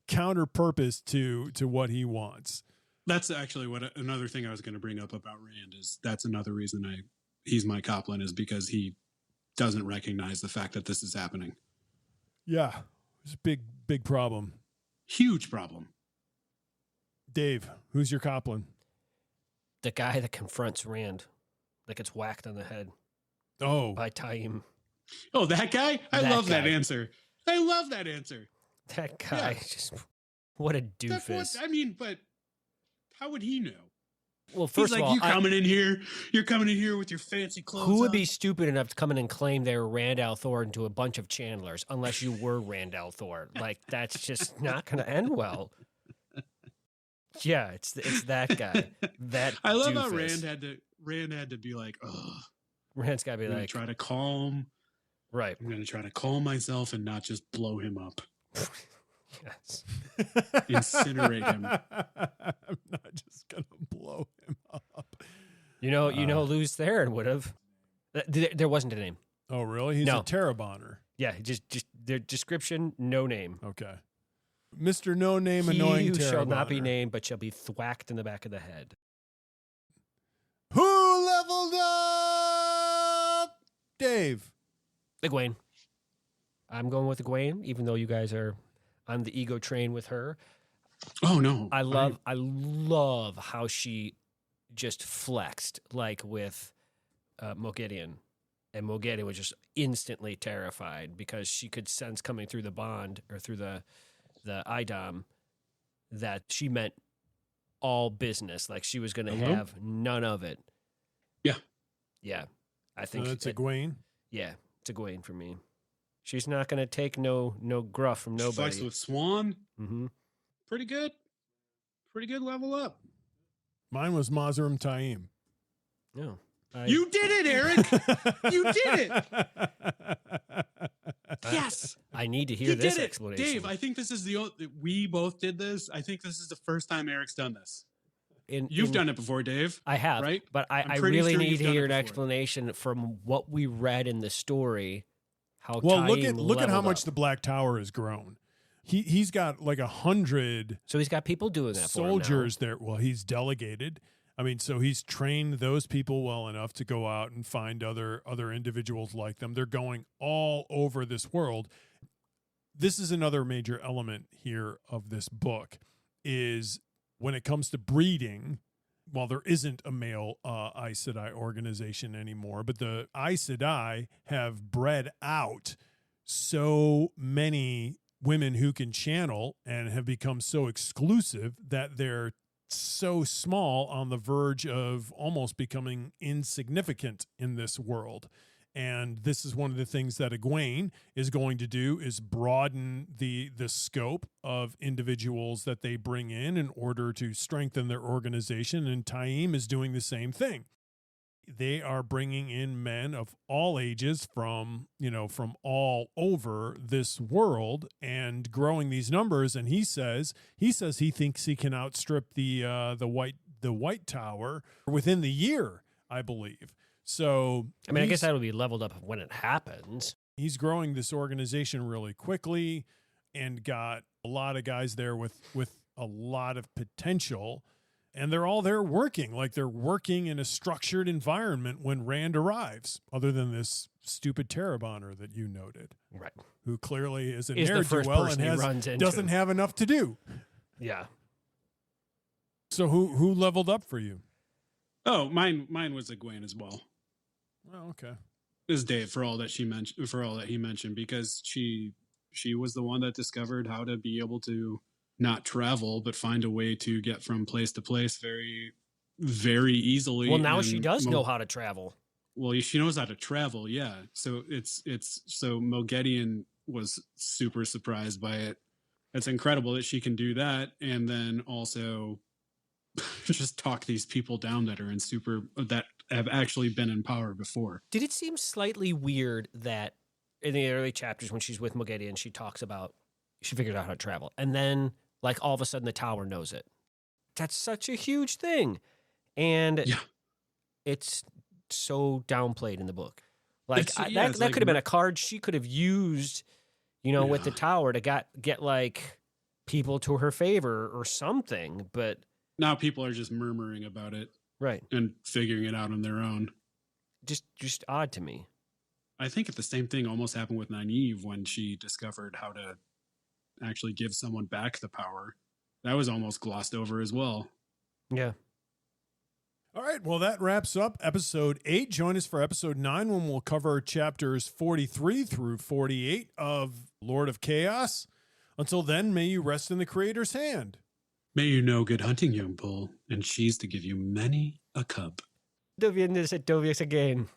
counter-purpose to what he wants. That's actually another thing I was going to bring up about Rand is that's another reason he's my Coplin is because he doesn't recognize the fact that this is happening. Yeah, it's a big problem. Huge problem. Dave, who's your Coplin? The guy that confronts Rand, that gets whacked on the head by Taim. Oh, that guy? I That love that guy. answer. I love that answer. That guy, just what a doofus. But how would he know? Well, He's first like, of all, you're coming in here with your fancy clothes. who would on. be stupid enough to come in and claim they were Rand al'Thor into a bunch of Chandlers unless you were Rand al'Thor? Like, that's just not going to end well. Yeah, it's that guy. That I love how doofus. Rand had to be like, oh, Rand's got to be like, try to calm Right. I'm going to try to calm myself and not just blow him up. Yes. Incinerate him. I'm not just gonna blow him up. You know, Luz Theron would have. There wasn't a name. Oh, really? He's No. a Terrabonner. Yeah, just their description, no name. Okay. Mr. No Name He Annoying who Terrabonner. shall not be named, but shall be thwacked in the back of the head. Who leveled up? Dave. Egwene. I'm going with Egwene, even though you guys are on the ego train with her. Oh, no. I love how she just flexed, like with Moghedien. And Moghedien was just instantly terrified because she could sense coming through the bond or through the IDOM that she meant all business. Like she was going to have none of it. Yeah. Yeah. I think That's Egwene. Yeah, it's Egwene for me. She's not going to take no gruff from nobody. Flex with Swan. Mm-hmm. Pretty good. Pretty good level up. Mine was Mazurim Taim. No. You did it, Eric. You did it. Yes. I need to hear this explanation. Dave, I think this is we both did this. I think this is the first time Eric's done this. You've done it before, Dave. I have, right? But I really need to hear an explanation from what we read in the story. How look at how much up. the Black Tower has grown. He's got like 100. So he's got people doing that soldiers for him there. Well, he's delegated. I mean, so he's trained those people well enough to go out and find other individuals like them. They're going all over this world. This is another major element here of this book is when it comes to breeding, while there isn't a male Aes Sedai organization anymore, but the Aes Sedai have bred out so many women who can channel and have become so exclusive that they're so small on the verge of almost becoming insignificant in this world. And this is one of the things that Egwene is going to do is broaden the scope of individuals that they bring in order to strengthen their organization. And Taim is doing the same thing. They are bringing in men of all ages from all over this world and growing these numbers. And he says he thinks he can outstrip the White Tower within the year, I believe. So I mean, I guess that would be leveled up when it happens. He's growing this organization really quickly and got a lot of guys there with a lot of potential. And they're all there working, like they're working in a structured environment when Rand arrives, other than this stupid Terrabonner that you noted. Right. Who clearly is a the first ne'er-do-well person he runs into. doesn't have enough to do. Yeah. So who leveled up for you? Oh, mine was Egwene as well. Oh, okay. Is Dave for all that he mentioned, because she was the one that discovered how to be able to not travel but find a way to get from place to place very, very easily. Well, now she does know how to travel. Well, she knows how to travel, yeah. So so Moghedien was super surprised by it. It's incredible that she can do that, and then also just talk these people down that are that have actually been in power before. Did it seem slightly weird that in the early chapters when she's with Moghedien, she talks about she figured out how to travel, and then like all of a sudden the tower knows it? That's such a huge thing, and it's so downplayed in the book. Like that could have been a card she could have used, with the tower to get like people to her favor or something, but now people are just murmuring about it. Right. And figuring it out on their own. Just odd to me. I think the same thing almost happened with Nynaeve when she discovered how to actually give someone back the power. That was almost glossed over as well. Yeah. All right. Well, that wraps up episode 8. Join us for episode 9 when we'll cover chapters 43 through 48 of Lord of Chaos. Until then, may you rest in the Creator's hand. May you know good hunting, young bull, and she's to give you many a cub. Dovian is at Dovius again.